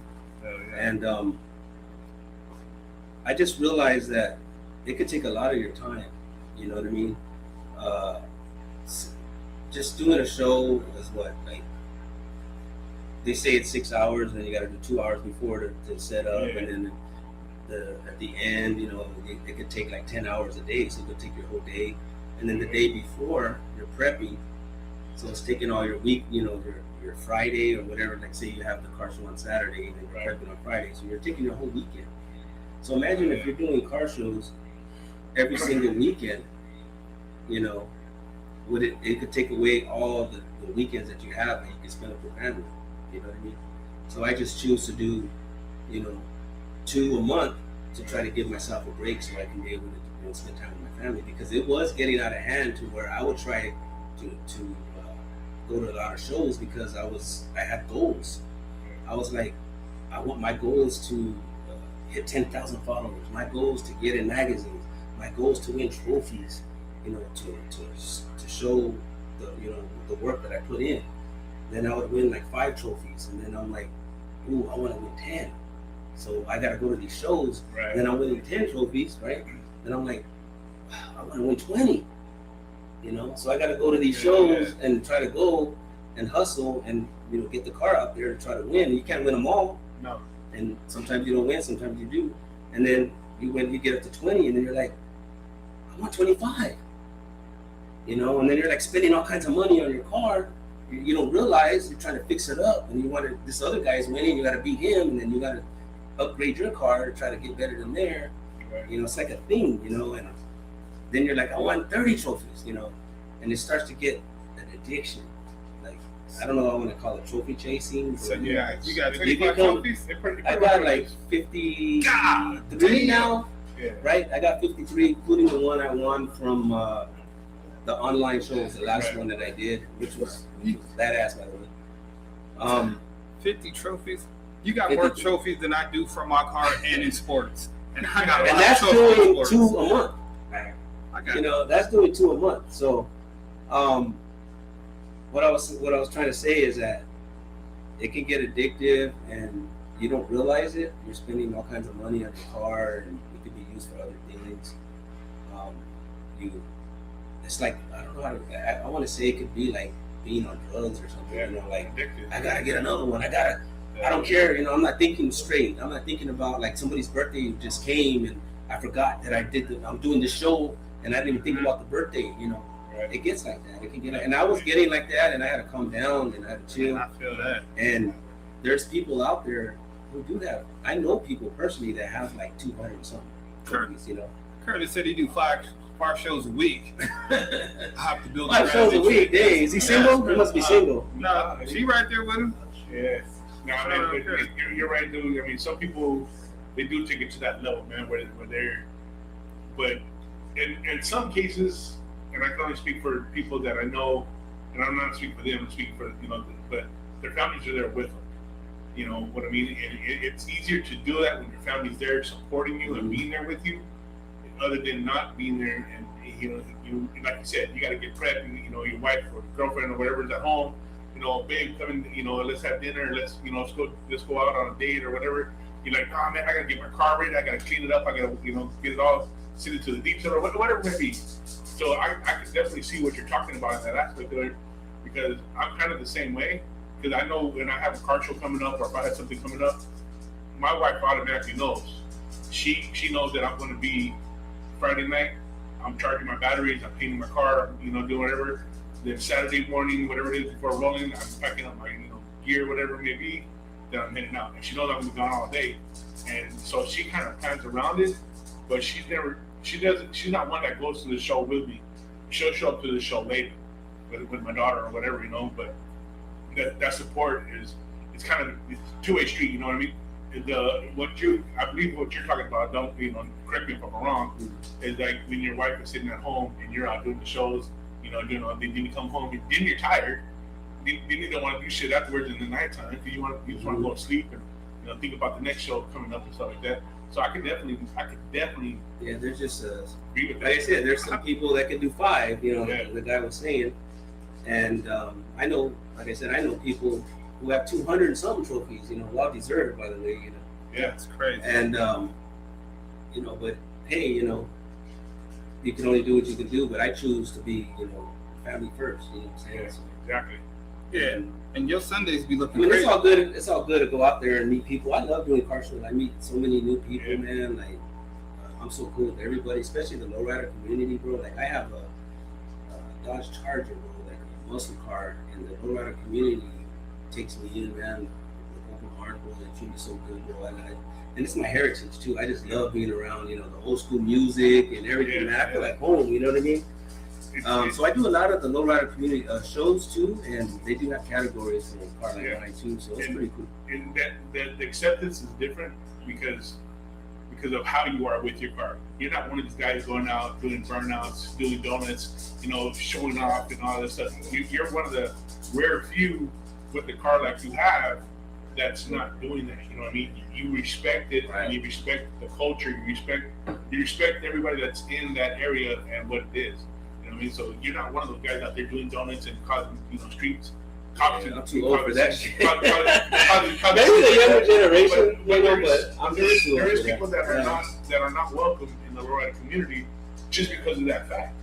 And I just realized that it could take a lot of your time. You know what I mean? Just doing a show is what, like, they say it's 6 hours, and then you got to do 2 hours before to set up, and then at the end, you know, it could take like 10 hours a day, so it could take your whole day. And then the day before, you're prepping, so it's taking all your week, you know, your Friday or whatever. Like say you have the car show on Saturday, and then you're prepping on Friday, so you're taking your whole weekend. So imagine if you're doing car shows every single weekend, you know, it could take away all the weekends that you have that you can spend with your family. You know what I mean? So I just choose to do, you know, 2 a month to try to give myself a break so I can be able to, you know, spend time with my family, because it was getting out of hand to where I would try to go to a lot of shows because I had goals. I was like, my goal is to hit 10,000 followers. My goal is to get in magazines. My goal is to win trophies, you know, to show the work that I put in. Then I would win like 5 trophies, and then I'm like, ooh, I want to win 10. So I got to go to these shows. Right. Then I'm winning 10 trophies, right? Then I'm like, I want to win 20. You know, so I got to go to these shows and try to go and hustle and, you know, get the car out there to try to win. You can't win them all. No. And sometimes you don't win, sometimes you do. And then you get up to 20, and then you're like, I want 25. You know, and then you're like spending all kinds of money on your car. You don't realize you're trying to fix it up, and you want to, this other guy's winning, you got to beat him, and then you got to upgrade your car to try to get better than there. Right. You know, it's like a thing, you know, and then you're like, I want 30 trophies, you know, and it starts to get an addiction. Like, I don't know if I want to call it trophy chasing. So yeah, you got 25 trophies? I got like 53 now, right? I got 53, including the one I won from the online shows, the last one that I did, which was badass, by the way. 50 trophies? You got more trophies than I do for my car and in sports. And I got and that's doing 2 a month. You know, that's doing 2 a month. So what I was trying to say is that it can get addictive and you don't realize it. You're spending all kinds of money on your car, and it could be used for other things. It's like, I don't know how to, I want to say it could be like being on drugs or something, you know, like, addictive. I gotta get another one. I I don't care, you know, I'm not thinking straight. I'm not thinking about like somebody's birthday just came and I forgot that I'm doing this show and I didn't even think about the birthday, you know. Right. It gets like that. It can get like, and I was getting like that and I had to calm down and I had to chill. I feel that. And there's people out there who do that. I know people personally that have like 200 and something trophies, you know. Curtis said he do five shows a week. I have to build 5 shows a strategy. week. Dang, is he single? He must be single. No, she right there with him. Yeah. No, man, but you're right, dude. I mean, some people, they do take it to that level, man, where they're, but in some cases, and I can only speak for people that I know, and I'm not speaking for them, I'm speaking for, you know, but their families are there with them. You know what I mean? And it's easier to do that when your family's there supporting you and being there with you, other than not being there. And you know, you like you said, you got to get prepped. And, you know, your wife or girlfriend or whatever is at home. You know, babe, come in. You know, let's have dinner. Let's go out on a date or whatever. You're like, oh man, I gotta get my car ready. I gotta clean it up. I gotta get it all, send it to the detail or whatever it may be. So I can definitely see what you're talking about in that aspect of it, because I'm kind of the same way. Because I know when I have a car show coming up, or if I have something coming up, my wife automatically knows. She knows that I'm going to be Friday night. I'm charging my batteries. I'm painting my car. You know, doing whatever. Then Saturday morning, whatever it is before rolling, I'm packing up my gear, whatever it may be. Then I'm heading out, and she knows I'm going to be gone all day. And so she kind of plans around it, but she's not one that goes to the show with me. She'll show up to the show later with my daughter or whatever, but that support it's kind of it's a two-way street, you know what I mean? I believe what you're talking about, don't correct me if I'm wrong, is like when your wife is sitting at home and you're out doing the shows, then you come home and then you're tired, then you don't want to do shit afterwards in the nighttime because you just want to go to sleep and think about the next show coming up and stuff like that. So I could definitely. Yeah, there's just agree with like I that. said, there's some people that can do 5. Yeah. The guy was saying, and I know, like I said, I know people who have 200 and something trophies. Well deserved, by the way. Yeah, It's crazy. And but hey, you can only do what you can do. But I choose to be, family first. You know what I'm saying? Yeah, So, exactly. Yeah, and your Sundays be I looking mean, crazy. it's all good. It's all good to go out there and meet people. I love doing car shows. I meet so many new people, Yeah. man. Like, I'm so cool with everybody, especially the lowrider community, bro. Like, I have a Dodge Charger, bro, like a muscle car, and the lowrider community takes me in, man. With open arms, bro. They treat me so good, bro. And it's my heritage too. I just love being around, the old school music and everything. Yeah, Man, I feel yeah. like home. You know what I mean? It's- So I do a lot of the lowrider community shows too, and they do have categories for car like Yeah. mine too. So it's And- pretty cool. and that the acceptance is different because of how you are with your car. You're not one of these guys going out doing burnouts, doing donuts, showing off and all this stuff. You're one of the rare few with the car like you have that's not doing that. You know what I mean? You respect it, Right. and you respect the culture. You respect everybody that's in that area and what it is. You know what I mean? So you're not one of those guys out there doing donuts and causing streets. Yeah, I'm too old for that shit. Maybe Maybe the younger generation, but I'm very too there old is for people that. that are not welcome in the lowrider community just because of that fact.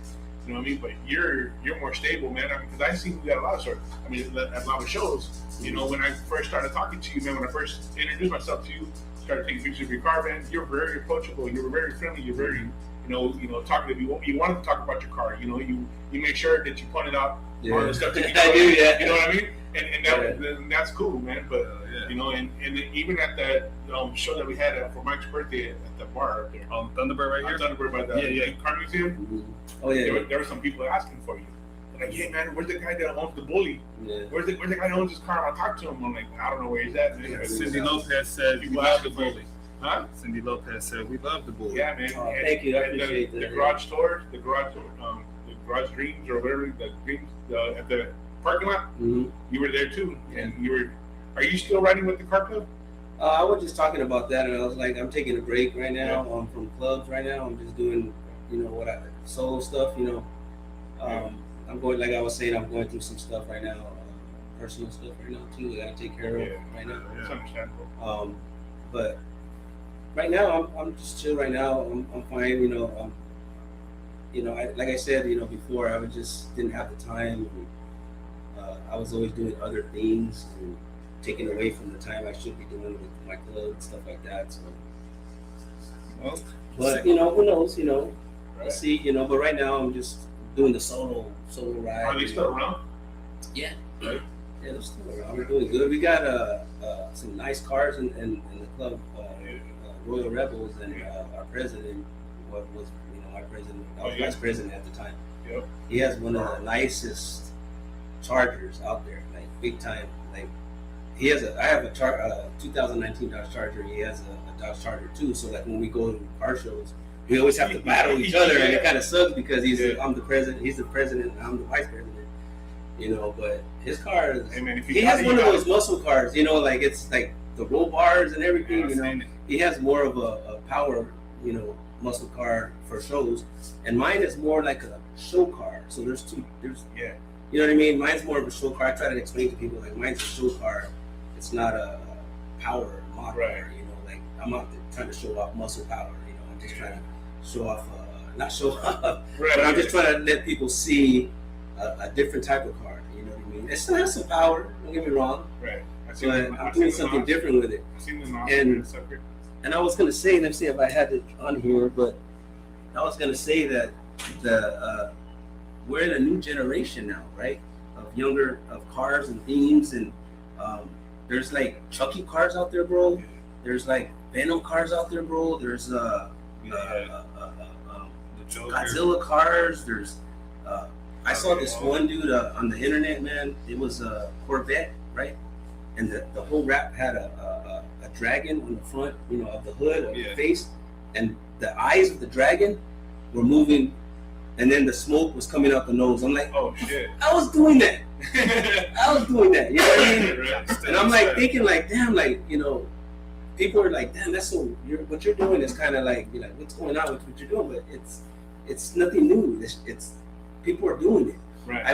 You know what I mean? But you're more stable, man. Because I see you got a lot of sort. I mean, at a lot of shows. When I first started talking to you, man, when I first introduced myself to you, started taking pictures of your car, man. You're very approachable. You're very friendly. You're very, talkative. You wanted to talk about your car. You made sure that you pointed out all the stuff that you I do, yeah. You know what I mean? And that's cool, man. But and even at that show that we had for Mike's birthday at the bar up there, Thunderbird right here. Thunderbird by the Yeah. car museum. Mhm. Oh yeah, There were some people asking for you. They're like, hey man, where's the guy that owns the bully? yeah. Where's the guy that owns his car? I'll talk to him. I'm like, I don't know where he's at, man. Cindy Lopez said, "We People love ask the for it. bully." Huh? Cindy Lopez said, "We love the bully." Yeah, man. Oh, thank you. I And appreciate the that. garage store, the garage dreams or whatever, the dreams at the parking lot. Mhm. You were there too, and Are you still riding with the car club? I was just talking about that, and I was like, I'm taking a break right now from clubs right now. I'm just doing, solo stuff. I'm going, like I was saying, I'm going through some stuff right now, personal stuff right now too. That I gotta take care of right now. It's understandable. But right now, I'm just chill. Right now, I'm fine. Like I said, before I just didn't have the time. And, I was always doing other things, and taken away from the time I should be doing with my club and stuff like that. So, Well, but you know, who knows? You know, Right. we'll see. You know, but right now I'm just doing the solo ride. Are they still around? Yeah. Right. Yeah, they're still around. We're doing good. We got some nice cars in the club, Royal Rebels, and our president, what was my president, I was vice president at the time. Yep. He has one of the nicest Chargers out there, like big time. Like I have a 2019 Dodge Charger. He has a Dodge Charger too. So like when we go to car shows, we always have to battle each other, and it kind of sucks because I'm the president, he's the president, and I'm the vice president. You know, but his car is. Hey man, if you He has one of those muscle cars, you know, like it's like the roll bars and everything. You know, he has more of a power, muscle car for shows, and mine is more like a show car. So there's Yeah. you know what I mean. Mine's more of a show car. I try to explain to people like mine's a show car. It's not a power model. Right. You know, like I'm not trying to show off muscle power. You know, I'm just trying to show off, not show off, Right. but I'm just trying to let people see a different type of car. You know what I mean? It still has some power. Don't get me wrong. Right. But I'm doing something different with it. I've seen the And- And I was gonna say, let's see if I had it on here, but I was gonna say that we're in a new generation now, right? Of cars and themes, and there's like Chucky cars out there, bro. There's like Venom cars out there, bro. There's Godzilla cars. There's I saw this one dude on the internet, man. It was a Corvette, right? And the whole wrap had a dragon on the front, of the hood of the face, and the eyes of the dragon were moving, and then the smoke was coming out the nose. I'm like, oh shit. I was doing that. I was doing that. You know what I mean? Right. And I'm like thinking, like, damn, like, people are like, damn, that's so. What you're doing is kind of like, you're like, what's going on with what you're doing? But it's nothing new. It's people are doing it. Right.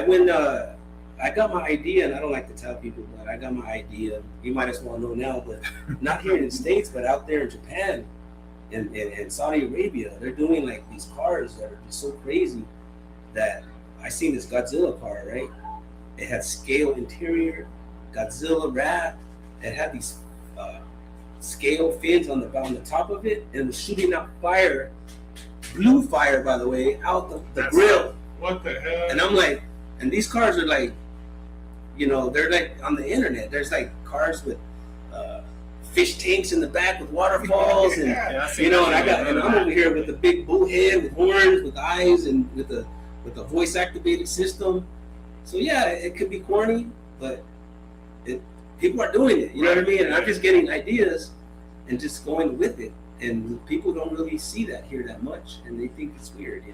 I got my idea, and I don't like to tell people, but I got my idea. You might as well know now, but not here in the States, but out there in Japan and Saudi Arabia, they're doing like these cars that are just so crazy that I seen this Godzilla car, right? It had scale interior, Godzilla wrap. It had these scale fins on the top of it, and it was shooting out fire, blue fire, by the way, out the grill. What the hell? And I'm like, and these cars are like, they're like on the internet. There's like cars with fish tanks in the back with waterfalls, and and I'm over here with a big bull head with horns, with eyes, and with a voice activated system. So yeah, it could be corny, but people are doing it. You know what I mean? And I'm just getting ideas and just going with it. And people don't really see that here that much, and they think it's weird.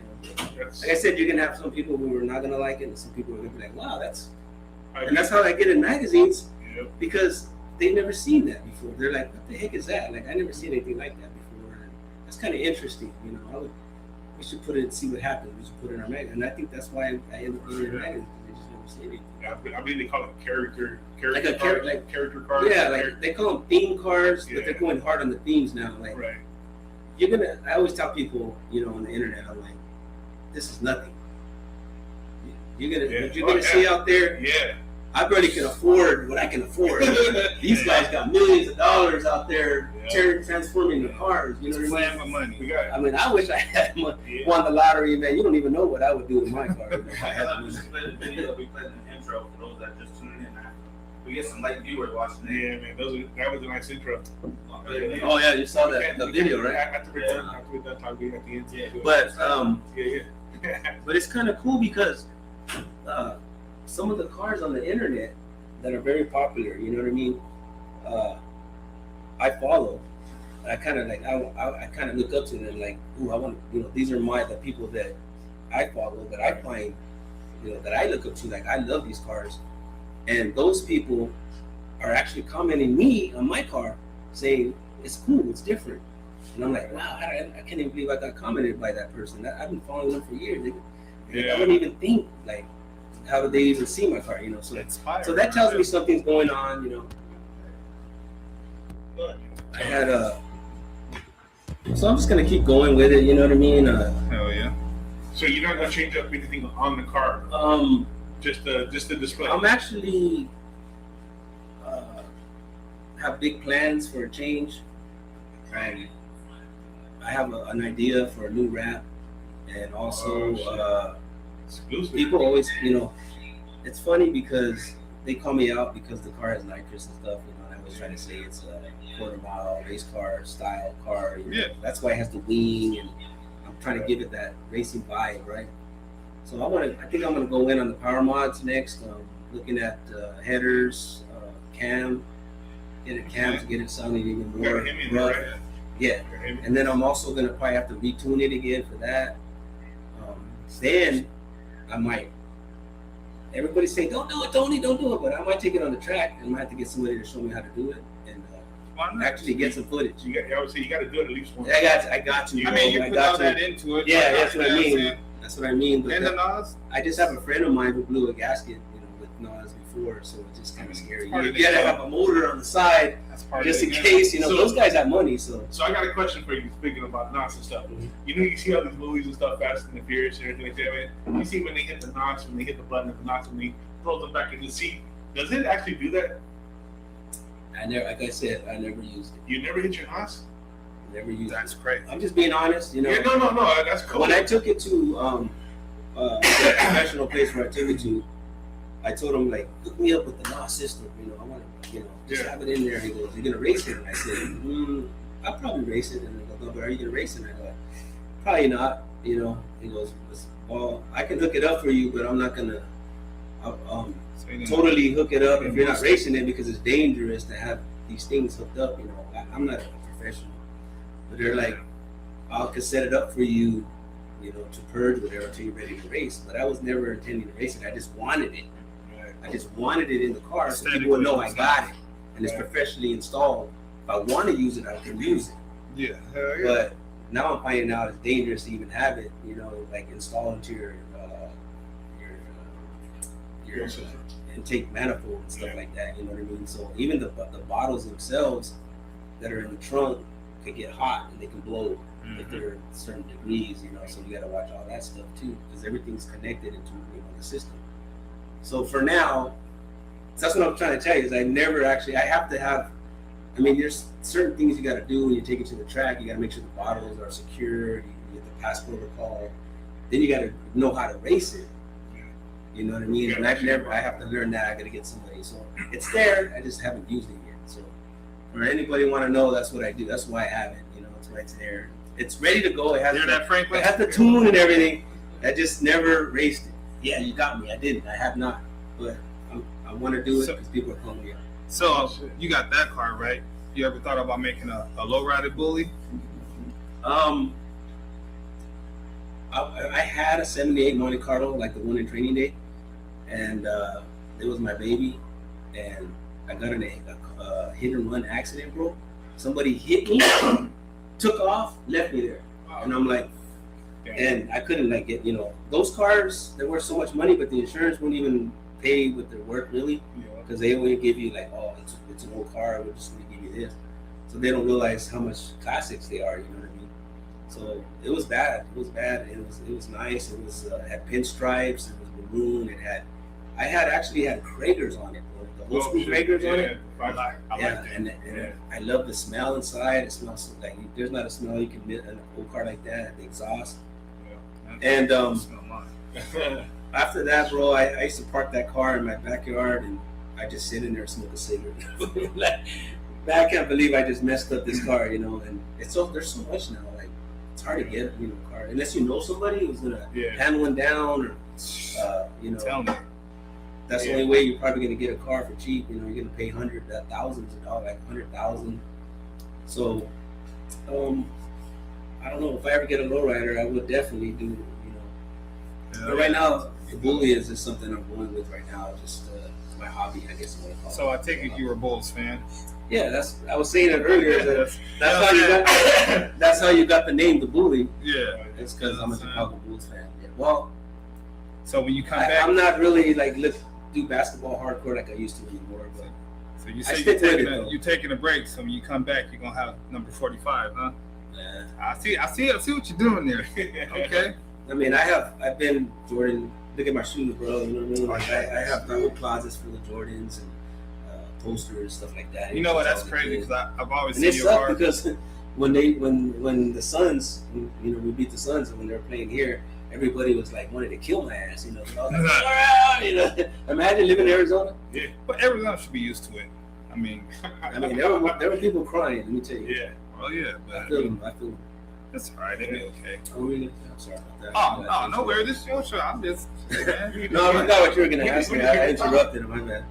Like I said, you're gonna have some people who are not gonna like it, and some people are gonna be like, "Wow, that's." And that's how I get in magazines, because they've never seen that before. They're like, "What the heck is that?" Like, I never seen anything like that before. And that's kind of interesting, we should put it, see what happens. We should put it in our magazine, and I think that's why I ended up putting it in a magazine. They just never see anything. Yeah, I believe they call it character character cars. Yeah, like they call them theme cars, but they're going hard on the themes now. Like, right. I always tell people, on the internet, I'm like, this is nothing. What you're gonna see out there. Yeah. I barely can afford what I can afford. These guys got millions of dollars out there transforming their cars. You know what I mean? For money. I mean, I wish I had won the lottery, man. You don't even know what I would do with my car. If I had the money. We just played the video. We played an intro for those that just tuned in. We get some late viewers watching it. Yeah, man. That was a nice intro. Oh yeah, you saw the video, right? After we're done talking at the end. Yeah. But yeah. But it's kind of cool because some of the cars on the internet that are very popular, you know what I mean? I follow. I kind of like I kind of look up to them, like, ooh, I want these are the people that I follow, that I find, that I look up to. Like, I love these cars, and those people are actually commenting me on my car, saying it's cool, it's different, and I'm like, wow, I can't even believe I got commented by that person. I've been following them for years. I wouldn't even think, like, how did they even see my car? So that tells me something's going on. I had so I'm just gonna keep going with it. You know what I mean? Hell yeah. So you're not gonna change up anything on the car? Just the display. I'm actually have big plans for a change. And I have an idea for a new rap, and also Exclusive. people always, it's funny because they call me out because the car has nitrous and stuff, and I always try to say it's a quarter-mile race car style car. Yeah. That's why it has the wing, and I'm trying to give it that racing vibe, right? So I think I'm gonna go in on the power mods next. Looking at headers, cam, get a cam to get it sounding even You got more him in there, rough. right? Yeah. Got him in. And then I'm also gonna probably have to retune it again for that. Then I might. Everybody say, "Don't do it, Tony. Don't do it." But I might take it on the track, and I might have to get somebody to show me how to do it, and Why not? actually get some footage. I would say you got to do it at least once. I got you. I mean, you bro. I put got all you. that into it. Yeah, Why that's not? what I You know mean. I'm That's what I mean. But saying? And the Nas. I just have a friend of mine who blew a gasket, with Nas before, so it's just kind of scary. Part You of the gotta game. have a motor on the side That's part just of in the case. So- Those guys have money, so. So I got a question for you. Speaking about knots and stuff, you see all these movies and stuff, Fast and the Furious and everything like that, man. You see when they hit the knots, when they hit the button of the knots, when he throws them back in the seat. Does it actually do that? Like I said, I never used it. You never hit your knots? Never used That's it. crazy. I'm just being honest, Yeah, no, that's cool. When I took it to the professional place where I took it to, I told him, like, hook me up with the NOS system. I want to, just have it in there. He goes, "You're gonna race it?" And I said, "I'll probably race it." And he goes, "No, but are you gonna race it?" And I go, "Probably not." He goes, "Well, I can hook it up for you, but I'm not gonna totally hook it up if you're not racing it because it's dangerous to have these things hooked up. I'm not a professional, but they're like, I could set it up for you, to purge whatever until you're ready to race. But I was never intending to race it. I just wanted it. I just wanted it in the car so people would know I got it and it's professionally installed. If I want to use it, I can use it. Yeah. Hell yeah. But now I'm finding out it's dangerous to even have it, like installed into your intake manifold and stuff like that. You know what I mean? So even the bottles themselves that are in the trunk could get hot and they can blow if they're certain degrees. So you got to watch all that stuff too because everything's connected into the system. So for now, that's what I'm trying to tell you is I have to have. There's certain things you got to do when you take it to the track. You got to make sure the bottles are secure. You get the pass protocol. Then you got to know how to race it. You know what I mean? And I have to learn that. I got to get somebody. So it's there. I just haven't used it yet. So for anybody want to know, that's what I do. That's why I have it. That's why it's there. It's ready to go. It has the tune and everything. I just never raced it. Yeah, you got me. I didn't. I have not. But I want to do it because people are calling me out. So you got that car, right? You ever thought about making a low-rider bully? I had a 78 Monte Carlo, like the one in Training Day, and it was my baby, and I got in a hit and run accident, bro. Somebody hit me, took off, left me there, and I'm like, and I couldn't get those cars. They're worth so much money, but the insurance wouldn't even pay what they're worth really, because they only give you it's an old car. We're just going to give you this, so they don't realize how much classics they are. You know what I mean? So it was bad. It was bad. It was nice. It was had pinstripes. It was maroon. I actually had Kragers on it. The old school Kragers on it. I like And I love the smell inside. It smells like there's not a smell you can get in a old car like that. The exhaust. And after that, bro, I used to park that car in my backyard and I just sit in there and smoke a cigarette. I can't believe I just messed up this car, and there's so much now. It's hard to get a car unless you know somebody who's gonna hand one down or Tell me. that's the only way you're probably gonna get a car for cheap. You're gonna pay thousands of dollars, like 100,000. So I don't know if I ever get a lowrider, I would definitely do. But right now, the bully is just something I'm going with right now. Just my hobby, I guess. So I take it you were a Bulls fan. Yeah, I was saying it earlier. That's how you got the name, the Bully. Yeah, it's because I'm a Chicago Bulls fan. Yeah. Well, so when you come back, I'm not really do basketball hardcore like I used to anymore. But so you say you're taking a break. So when you come back, you're gonna have number 45, huh? Yeah. I see what you're doing there. Okay. I've been Jordan. Look at my shoes, bro. You know what I mean? I have whole closets full of Jordans and posters, stuff like that. You know what? That's all crazy they because did. I've always And seen it your sucked car. because when the Suns, you know, we beat the Suns, and when they were playing here, everybody was like wanted to kill my ass. You know, I was like, "Ah," you know. Imagine living in Arizona. Yeah. But Arizona should be used to it. I mean, there were people crying. Let me tell you. Yeah. well, yeah, I but feel them. I feel them. it's all right. It'll be okay. Oh, really? I'm sorry about that. Oh, no, nowhere. This is your show. I'm just. Man. No, I forgot what you were gonna We ask can- me. we can I get the interrupted him. My bad.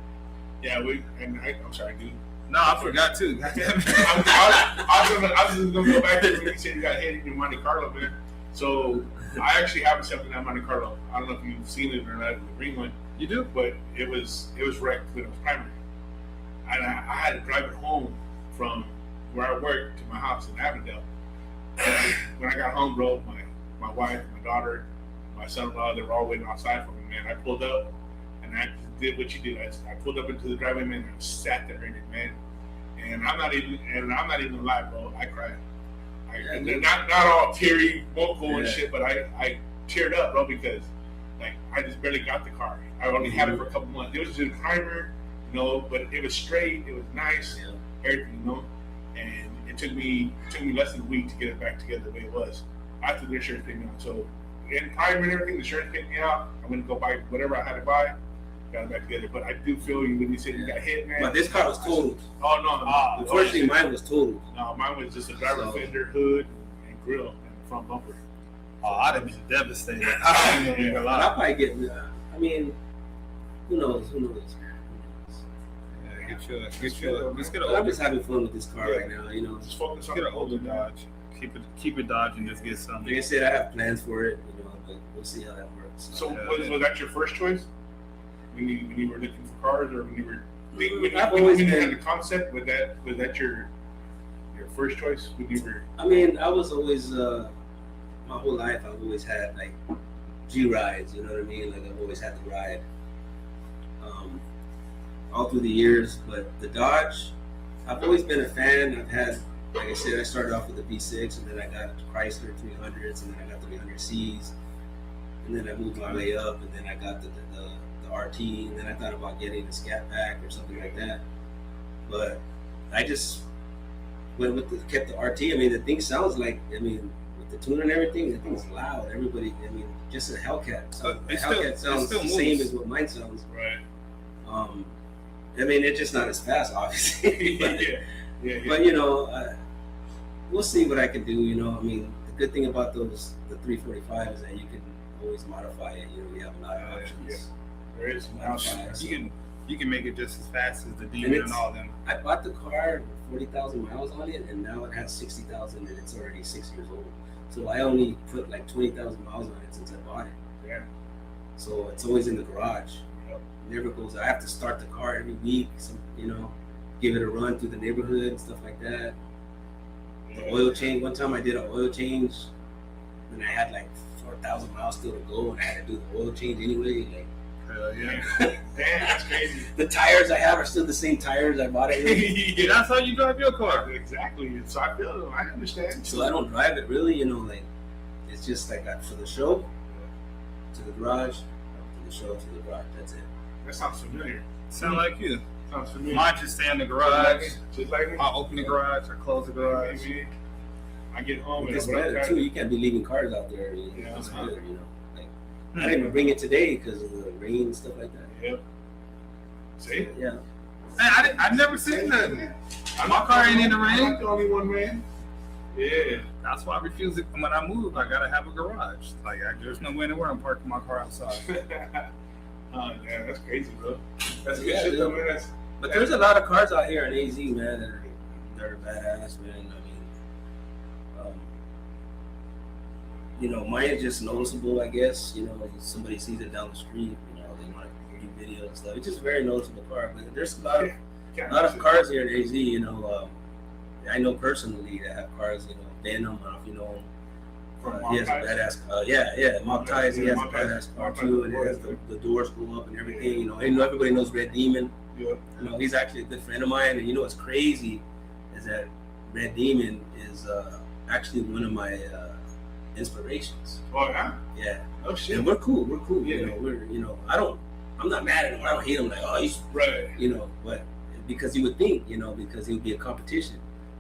Yeah, I'm sorry, dude. No, I forgot too. Goddamn. I was just gonna go back to when you said you got hit in Monte Carlo, man. So I actually have something at Monte Carlo. I don't know if you've seen it or not, the green one, You do? but it was wrecked when it was primary, and I had to drive it home from where I work to my house in Avondale. And when I got home, bro, my wife, my daughter, my son-in-law, they were all waiting outside for me, man. I pulled up, and I did what you did. I pulled up into the driveway, man, and I sat there in it, man. And I'm not even lying, bro. I cried. And they're not all teary, vocal and Yeah. shit, but I teared up, bro, because like I just barely got the car. I only had it for a couple months. It was just a primer, you know, but it was straight. It was nice, everything, you know. And it took me less than a week to get it back together the way it was after the insurance paid me out. So in primer and everything, the insurance paid me out. I went to go buy whatever I had to buy. Got it back together, but I do feel you when you said you got hit, man. But this car was totaled. Oh no! Unfortunately, mine was totaled. No, mine was just a driver fender, hood, and grill, and front bumper. Oh, I'd have been devastated. I don't even But lie. I'll probably get. I mean, who knows? Who knows? Yeah, get you. Let's get But I'm an just having fun with this car right now. You know, Just focus on get the an older Dodge. Keep it Dodge and just get something. like I said, I have plans for it. You know, but we'll see how that works. So was that your first choice when you were looking for cars, or when you were when you had the concept? Was that your first choice when you were? I mean, I was always my whole life. I've always had like G rides. You know what I mean? Like I've always had the ride. All through the years, but the Dodge, I've always been a fan. I've had, like I said, I started off with the V6, and then I got Chrysler 300s, and then I got 300Cs, and then I moved my way up, and then I got the RT, and then I thought about getting a Scat Pack or something like that. But I just went with kept the RT. I mean, the thing sounds like, I mean, with the tune and everything, the thing's loud. Everybody, I mean, just a Hellcat. So the Hellcat sounds the same as what mine sounds. Right. I mean, it's just not as fast, obviously. But, yeah. but you know, we'll see what I can do. You know, I mean, the good thing about the 345 is that you can always modify it. You know, you have a lot of options. Yeah. There is some Modify it. So- You can make it just as fast as the Demon and all them. I bought the car with 40,000 miles on it, and now it has 60,000, and it's already 6 years old. So I only put like 20,000 miles on it since I bought it. Yeah. So it's always in the garage. Never goes. I have to start the car every week. You know, give it a run through the neighborhood and stuff like that. The oil change. One time I did an oil change, and I had like 4,000 miles still to go, and I had to do the oil change anyway. Like, Hell yeah. Damn, that's crazy. the tires I have are still the same tires I bought it. Yeah, that's how you drive your car. Exactly. So I feel, I understand. So I don't drive it really. You know, like it's just like for the show, to the garage, to the show, to the garage. That's it. That sounds familiar. Sound like you. Sounds familiar. Mine just stay in the garage. Just like me. I open the garage, I close the garage. Maybe I get home With and this weather too, you can't be leaving cars out there. Yeah, It's uh-huh. good, you know. Like, I didn't even bring it today because of the rain and stuff like that. Yep. See? Yeah. Man, I've never seen nothing. My car ain't in the I'm rain. not the only one, man. Yeah. That's why I refuse it. When I move, I gotta have a garage. Like, there's no way in the world I'm parking my car outside. Yeah, that's crazy, bro. That's good Yeah, shit, dude. though, man. But there's a lot of cars out here in AZ, man, that they're badass, man. I mean, you know, mine is just noticeable, I guess. You know, like somebody sees it down the street, you know, they want to do video and stuff. It's just a very noticeable car. But there's a lot of cars here in AZ, you know. I know personally that have cars, you know, Venom, I don't know if you know him. He has a badass car. Yeah, Mob Ties, he has a badass car too, and it has the doors go up and everything, you know. And everybody knows Red Demon. Yeah. You know, he's actually a good friend of mine, and you know what's crazy is that Red Demon is actually one of my inspirations. Oh, yeah? Yeah. Oh, shit. And we're cool. Yeah. Yeah. You know, I'm not mad at him. I don't hate him. Like, oh, he's Right. you know, but because you would think, you know, because it would be a competition.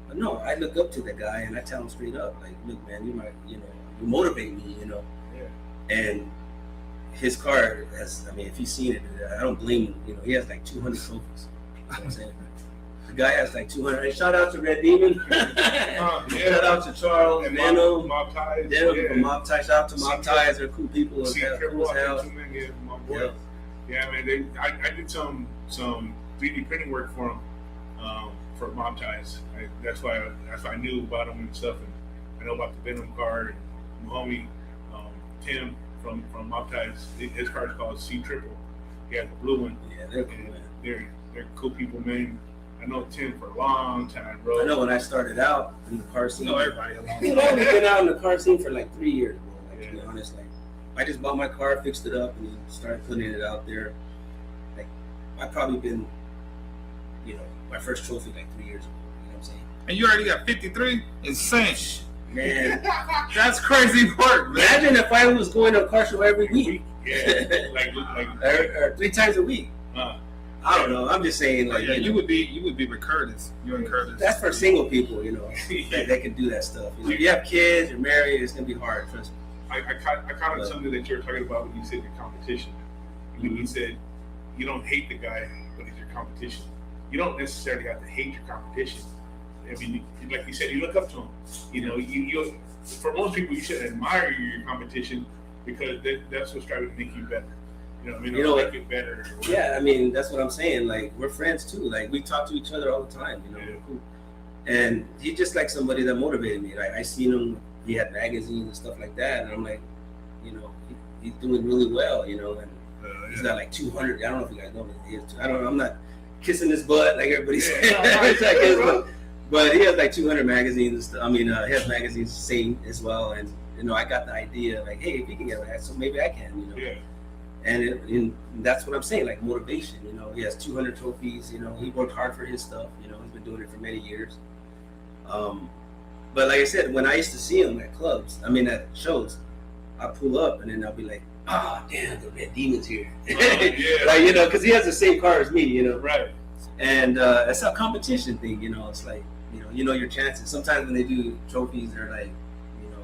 But no, I look up to the guy and I tell him straight up, like, look, man, you might, you know, you motivate me, you know. Yeah. And his car has, I mean, if you've seen it, I don't blame him. You know, he has like 200 trophies. You know what I'm saying? The guy has like 200. Hey, shout out to Red Demon. Shout out to Charles, And Venom, Mob Ties. Venom from Mob Ties. Shout out to Mob Ties. They're cool people. See, They're Triple cool as hell. yeah, my boy. Yeah, man. I did some 3D printing work for them for Mob Ties. That's why I knew about them and stuff, and I know about the Venom car. And my homie Tim from Mob Ties, his car is called C Triple. He has the blue one. Yeah, they're cool, man. They're cool people, man. I know Tim for a long time, bro. I know when I started out in the car scene. I know everybody a long I've only been out in the car scene for like 3 years, bro. Like, to be honest, like I just bought my car, fixed it up, and then started putting it out there. Like I've probably been, you know, my first trophy like 3 years ago. You know what I'm saying? And you already got 53? Insane. Man, That's crazy work, man. imagine if I was going to a car show every week. Yeah, like or 3 times a week. I don't know. I'm just saying, like, Yeah, you would be with Curtis. You and Curtis. that's for single people, you know, that can do that stuff. You know, if you have kids, you're married, it's gonna be hard. Trust me. I caught on something that you were talking about when you said your competition. When you said you don't hate the guy, but it's your competition. You don't necessarily have to hate your competition. I mean, like you said, you look up to him. You know, you for most people, you should admire your competition because that's what's trying to make you better. You know what I mean? You know, make it better. Yeah, I mean, that's what I'm saying. Like, we're friends too. Like, we talk to each other all the time. You know, Yeah. we're cool. And he's just like somebody that motivated me. Like, I seen him. He had magazines and stuff like that, and I'm like, you know, he's doing really well. You know, and he's got like 200. I don't know if you guys know what he is. I don't know. I'm not kissing his butt like everybody's saying. It's like his butt. But he has like 200 magazines and stuff. I mean, he has magazines same as well. And you know, I got the idea like, hey, if he can get that, so maybe I can. You know. Yeah. And that's what I'm saying, like motivation. You know, he has 200 trophies. You know, he worked hard for his stuff. You know, he's been doing it for many years. But like I said, when I used to see him at clubs, I mean at shows, I pull up and then I'll be like, oh damn, the Red Demon's here. Yeah. Like, you know, because he has the same car as me. You know, Right. and it's a competition thing. You know, it's like you know your chances. Sometimes when they do trophies, they're like, you know,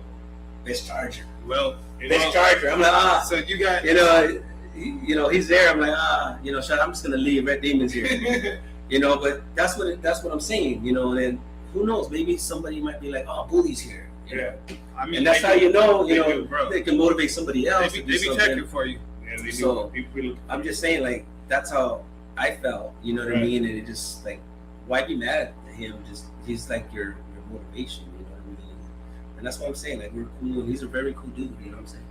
best charger. Well, Best charger. I'm like, so you got you know, he's there. I'm like, you know, shut. I'm just gonna leave. Red Demon's here. You know, but that's what I'm saying. You know, and then who knows? Maybe somebody might be like, oh, Bully's here. You know? I mean, And that's how you know. You they know, do, bro. they can motivate somebody else. They to be do something. checking for you. Yeah, they So, do. People, I'm just saying, like, that's how I felt. You know what I Right. mean? And it just like, why be mad at him? Just he's like your motivation. You know what I mean? And that's what I'm saying. Like, we're cool. And he's a very cool dude. You know what I'm saying?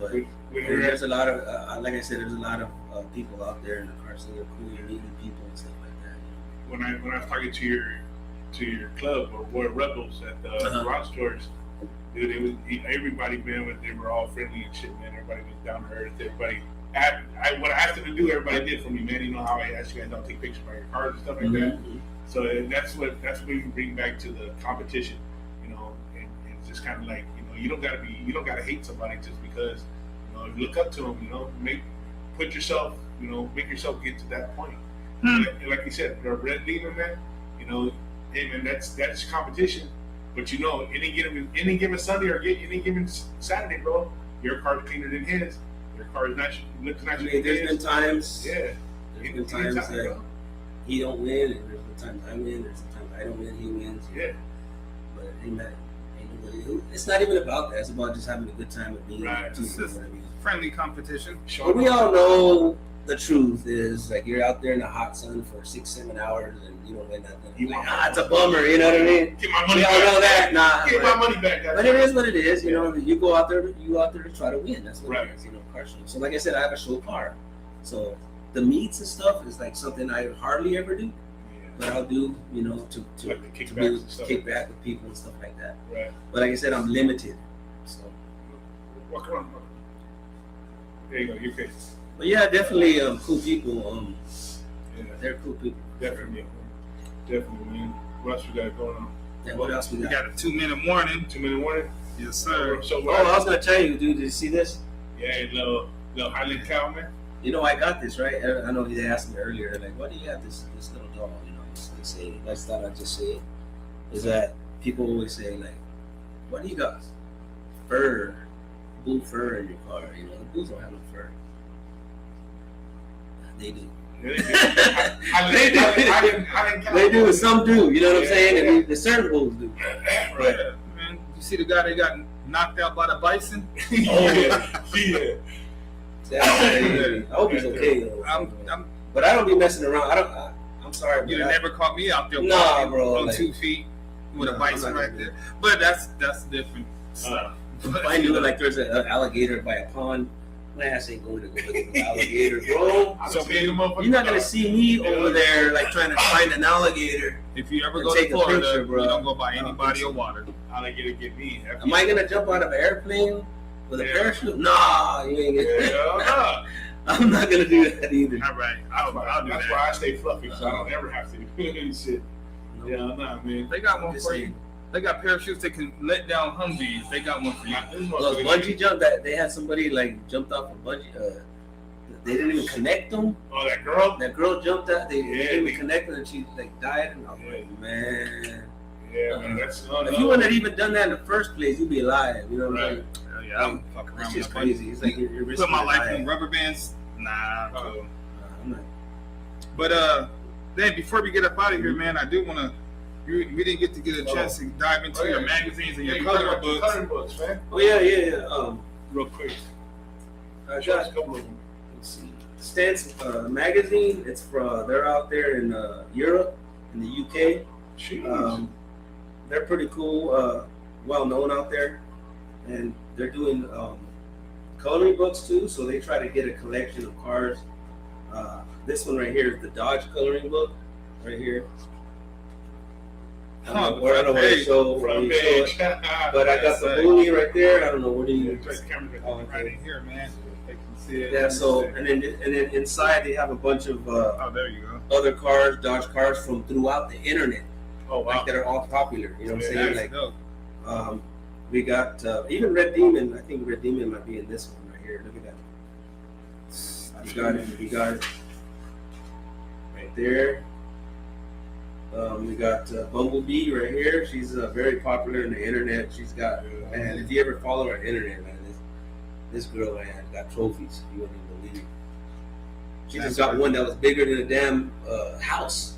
But when you're there's a lot of, like I said, there's a lot of people out there in the car scene. They're cool. You're meeting people and stuff like that. You know? when I was talking to your club or Royal Rebels at the garage stores, dude, everybody, man, they were all friendly and shit, man. Everybody was down to earth. Everybody, what I asked them to do, everybody did for me, man. You know how I asked you guys don't take pictures by your cars and stuff like that. So that's what we bring back to the competition, you know. And it's just kind of like, you know, you don't gotta hate somebody just because, you know, you look up to them, you know, make yourself get to that point. Like you said, the Red Demon, man, you know, hey man, that's competition. But you know, any given Sunday or any given Saturday, bro, your car's cleaner than his. Your car is looks nicer than There's his. been times. Yeah. There's been times that he don't win, and there's been times I win. There's sometimes I don't win, he wins. Yeah. But ain't nobody who. It's not even about that. It's about just having a good time with being Right. too, It's you know just what I mean? friendly competition. But we all know the truth is like you're out there in the hot sun for 6-7 hours and you don't win nothing. You Like, want- it's a bummer, you know what I mean? Get my money We all back. know that. Nah, Get my money back. but it is what it is, you know. You go out there to try to win. That's what Right. it is, you know, car show. So like I said, I have a show car. So the meets and stuff is like something I hardly ever do, but I'll do, you know, to Like the to kickbacks be- and stuff. kick back with people and stuff like that. Right. But like I said, I'm limited. So, Walk around. There you go. You're okay. but yeah, definitely cool people. Yeah. They're cool people. Definitely, man. What else we got going on? Yeah, what else we We got? got a 2-minute warning. 2-minute warning. Yes, sir. So Oh, I was gonna tell you, dude. Did you see this? yeah, little Highland cow, man. you know, I got this, right? I know they asked me earlier, like, why do you have this little dog? You know, they say, that's thought I just say it. Is that people always say, like, what do you got? Fur, blue fur in your car. You know, the blues don't have no fur. They do. They do, some do. You know what I'm saying? And the certain bulls do. Right. Man, you see the guy that got knocked out by the bison? I hope he's okay though. But I don't be messing around. I'm sorry. You'd have never caught me out there Nah, bro, on like, 2 feet with a bison right there. But that's different stuff. If I knew like there's an alligator by a pond, my ass ain't going to go look at an alligator, bro. So You're not gonna see me over there like trying to find an alligator. If you ever And go to take a Florida, picture, bro. you don't go by any body of water. Alligator get me. Am I gonna jump out of an airplane with a parachute? Nah, you ain't gonna. I'm not gonna do that either. All right, I'll do That's that. why I stay fluffy, so I don't ever have to do shit. Yeah, nah, man. They got one for you. They got parachutes that can let down Humvees. They got one for you. Those bungee jump that they had somebody like jumped off a bungee. They didn't even connect them. Oh, that girl? That girl jumped out. They didn't they- even connect her, and she like died. And I was like, man. Yeah, man, that's If you wouldn't have even done that in the first place, you'd be alive. You know what I'm saying? Hell yeah, I'm fucking That's around just with my crazy. It's like you're risking Put my your life in rubber bands. Nah, cool. I'm not. But then before we get up out of here, man, I do want to. We didn't get to get a chance to dive into your magazines and your coloring books. Coloring books, man. Oh yeah. Real quick. I Show us got. a couple of them. Let's see. Stance magazine. It's for they're out there in Europe, in the UK. Jeez. They're pretty cool, well known out there, and they're doing coloring books too. So they try to get a collection of cars. This one right here is the Dodge coloring book, right here. I don't know where to show, Front where to show page. it. But I got the Booney right there. I don't know where do you. Press the camera Right in here, man. They can see it. Yeah. So and then inside they have a bunch of Oh, there you go. other cars, Dodge cars from throughout the internet. Oh, wow. Like that are all popular. You know what I'm saying? That's Like dope. we got even Red Demon. I think Red Demon might be in this one right here. Look at that. We got it right there. We got Bumblebee right here. She's very popular in the internet. She's got, and if you ever follow her internet, man, this girl man got trophies. You wouldn't even believe. She just got one that was bigger than a damn house.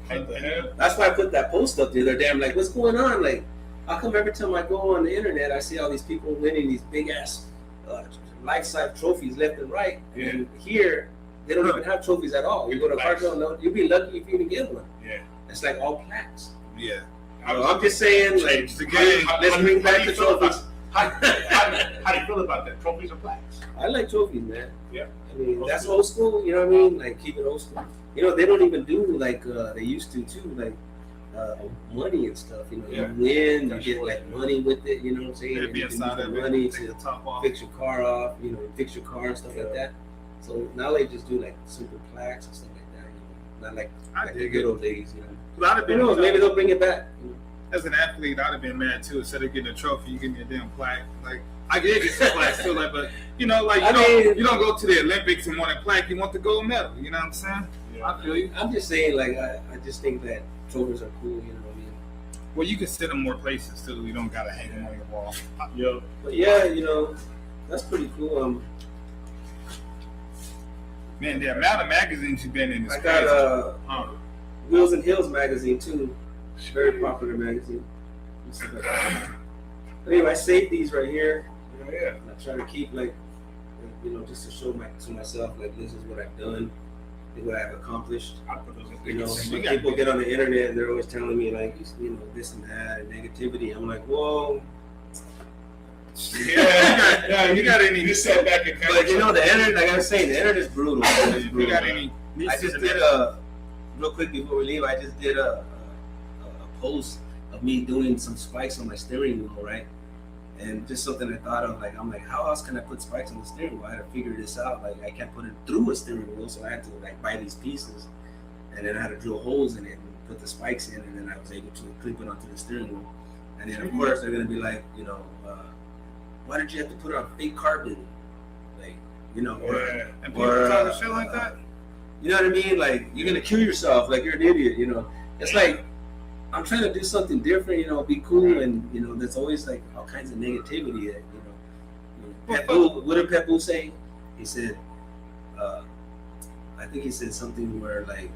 What the hell? That's why I put that post up the other day. I'm like, what's going on? Like, how come every time I go on the internet, I see all these people winning these big ass life-size trophies left and right, and here they don't even have trophies at all. You go to a car show, no, you'd be lucky if you even get one. Yeah. It's like all plaques. Yeah. So I'm just saying, like, Change the game. let's bring back the trophies. How do you feel about that? Trophies or plaques? I like trophies, man. Yeah. I mean, that's old school. You know what I mean? Like, keep it old school. You know, they don't even do like they used to too, like money and stuff. You know, Yeah. you win, you That's get what- like money with it. You know what I'm saying? It'd be And you inside can of use it. the money Take the to top off. fix your car off. You know, fix your car and stuff like that. So now they just do like simple plaques and stuff like that. You know? Not like, I like the dig good it. old days. You know, I'd have who been knows? Maybe they'll bring it back. You know? as an athlete, I'd have been mad too. Instead of getting a trophy, you give me a damn plaque. Like I did get some plaques too, like, but you know, like you don't go to the Olympics and want a plaque. You want the gold medal. You know what I'm saying? Yeah. I feel you. I'm just saying, like, I just think that trophies are cool. You know what I mean? Well, you can sit them more places too. You don't gotta hang them on your wall. Yo. But yeah, you know, that's pretty cool. Man, the amount of magazines you've been in is I crazy. got Wheels and Hills magazine too. Very popular magazine. But anyway, I saved these right here. Yeah. I try to keep like you know, just to show to myself like this is what I've done, what I've accomplished. I put those in You know, things. when people get on the internet and they're always telling me like, you know, this and that and negativity. I'm like, whoa. Yeah. You got any? You sat back and But you know, the internet, like I was saying, the internet is brutal. It's You brutal. got any? I just did real quick before we leave. I just did a post of me doing some spikes on my steering wheel, right? And just something I thought of, like I'm like, how else can I put spikes on the steering wheel? I had to figure this out. Like I can't put it through a steering wheel, so I had to like buy these pieces, and then I had to drill holes in it and put the spikes in, and then I was able to clip it onto the steering wheel. And then of course they're gonna be like, you know, why did you have to put it on fake carbon? Like you know, or And people or talk shit like that. you know what I mean? Like you're gonna kill yourself, like you're an idiot, you know. It's like I'm trying to do something different, you know, be cool, and you know, there's always like all kinds of negativity that, you know. Pitbull, what did Pitbull say? He said, I think he said something where like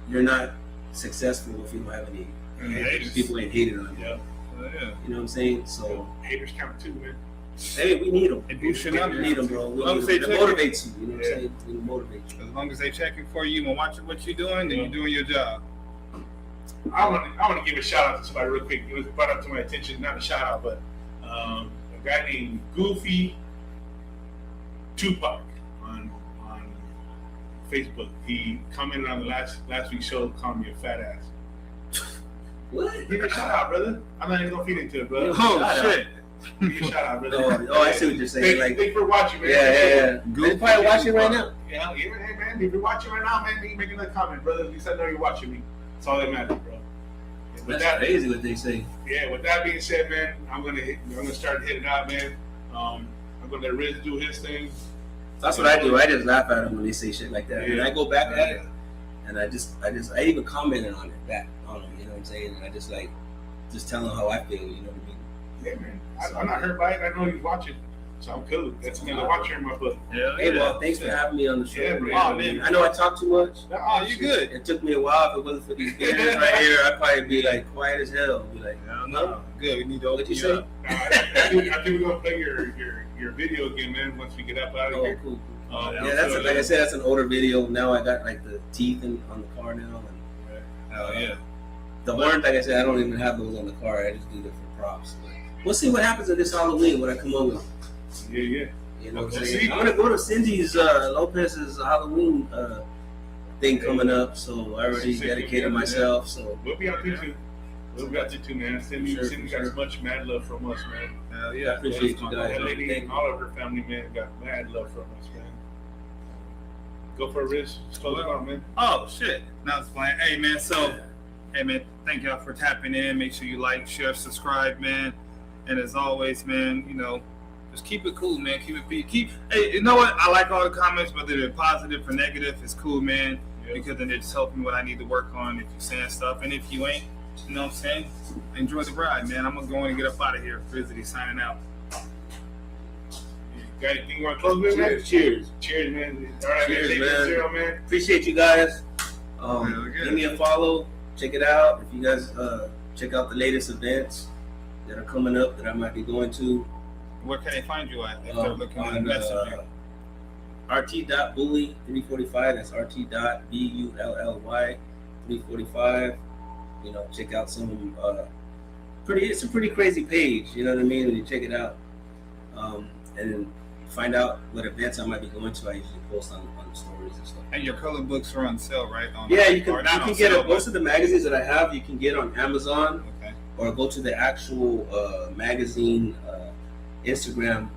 you're not successful if you don't have any haters. people ain't hated on you. Yeah. Yeah. You know what I'm saying? So Haters count too, man. hey, we need them. It boosts your numbers. We need them, bro. We As long need as 'em. they It check motivates you. You know what Yeah. I'm saying? It motivates you. As long as they checking for you and watching what you're doing, then you're doing your job. I want to give a shout out to somebody real quick. It was brought up to my attention, not a shout out, but a guy named Goofy Tupac on Facebook. He commented on the last week's show, calling me a fat ass. What? Give me a shout out, brother. I'm not even gonna feed into it, brother. Oh Shout shit! Give me a shout out, brother. Oh, I see what you're saying. Thank Like, you for watching, man. yeah. They probably watching right now. Yeah, hey, man. If you're watching right now, man, you making a comment, brother. At least I know you're watching me. That's all that matters, bro. With That's crazy what they say. Yeah, with that being said, man, I'm gonna start hitting out, man. I'm gonna let Riz do his thing. That's what I do. I just laugh at them when they say shit like that, and Yeah. I go back at it, and I even commented on it back on them. You know what I'm saying? And I just tell them how I feel. You know what I mean? Yeah, man. I'm not hurt by it. I know he's watching, so I'm cool. That's another watcher in my book. Yeah. Hey, well, thanks for having me on the show. Yeah, man. bro. man. I know I talk too much. Oh, you good? It took me a while. If it wasn't for these fans right here, I'd probably be like quiet as hell. Be like, No, good. We need to What'd open you you say? up. I think we're gonna play your video again, man. Once we get up out of Oh, here. cool. Yeah, Yeah, that's so, like I said, that's an older video. Now I got like the teeth on the car now, and Hell yeah. the horn. Like I said, I don't even have those on the car. I just do them for props. But we'll see what happens at this Halloween when I come over. Yeah. You know what I'm Okay. saying? I'm gonna go to Cindy's Lopez's Halloween thing coming up, so I already dedicated myself. So We'll be out there too. We'll be out there too, man. Cindy got as much mad love from us, man. Hell I yeah. appreciate you guys. That lady Thank and you. all of her family, man, got mad love from us, man. Go for a Riz. Just close it out, man. Oh shit. Now it's playing. Hey man, hey man, thank y'all for tapping in. Make sure you like, share, subscribe, man. And as always, man, you know, just keep it cool, man. Hey, you know what? I like all the comments, whether they're positive or negative. It's cool, man. Because then it just helps me what I need to work on if you're saying stuff. And if you ain't, you know what I'm saying? Enjoy the ride, man. I'm gonna go in and get up out of here. Grizzly signing out. Got anything you want to close with, man? Cheers. Cheers, man. All right, Cheers, man. man. Zero, man. Appreciate you guys. Hell yeah. Give me a follow. Check it out. If you guys check out the latest events that are coming up that I might be going to. Where can they find you at if they're looking to on message you? rt.bully 345. That's rt.bully 345. You know, check out some it's a pretty crazy page, you know what I mean, when you check it out. And then find out what events I might be going to. I usually post on the stories and stuff. And your color books are on sale, right? Yeah, you or can not on get sale, it. Most of the magazines that I have, you can get on Amazon, Okay. or go to the actual magazine Instagram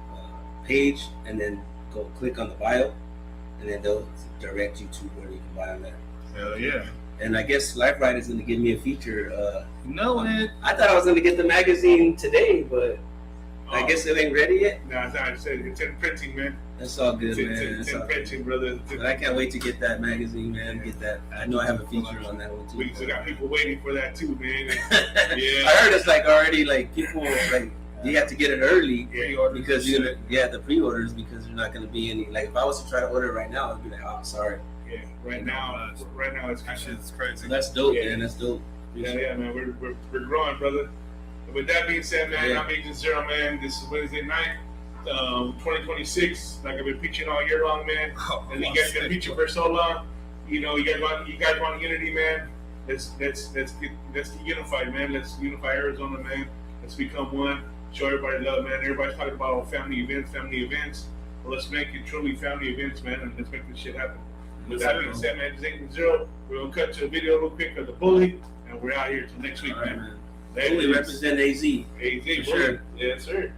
page, and then go click on the bio, and then they'll direct you to where you can buy them at. Hell yeah. And I guess Life Ride is going to give me a feature. No, man. I thought I was going to get the magazine today, but I guess it ain't ready yet. No, it's not. It's in printing, man. That's all good, It's man. in That's all good. printing, brother. But I can't wait to get that magazine, man. Get that. I know I have a feature on that one too. We still got people waiting for that too, man. Yeah. I heard it's like already like people like you have to get it early Yeah. because the pre-orders, because there's not going to be any. Like if I was to try to order it right now, I'd be like, oh, sorry. Yeah. Right now it's That kind of. shit's crazy. So that's dope, Yeah. man. That's dope. Yeah, man. We're growing, brother. But with that being said, man, Yeah. I'm Agent Zero, man. This is Wednesday night, 2026. Like I've been preaching all year long, man. And you guys been preaching for so long. You know, you guys want unity, man. Let's get unified, man. Let's unify Arizona, man. Let's become one. Show everybody love, man. Everybody's talking about family events. Well, let's make it truly family events, man, and let's make this shit happen. With that being said, man, this is Agent Zero. We're gonna cut to a video real quick of the bully, and we're out here till next week, All right, man. man. Later. Fully represent AZ. AZ, For sure. Yes, sir.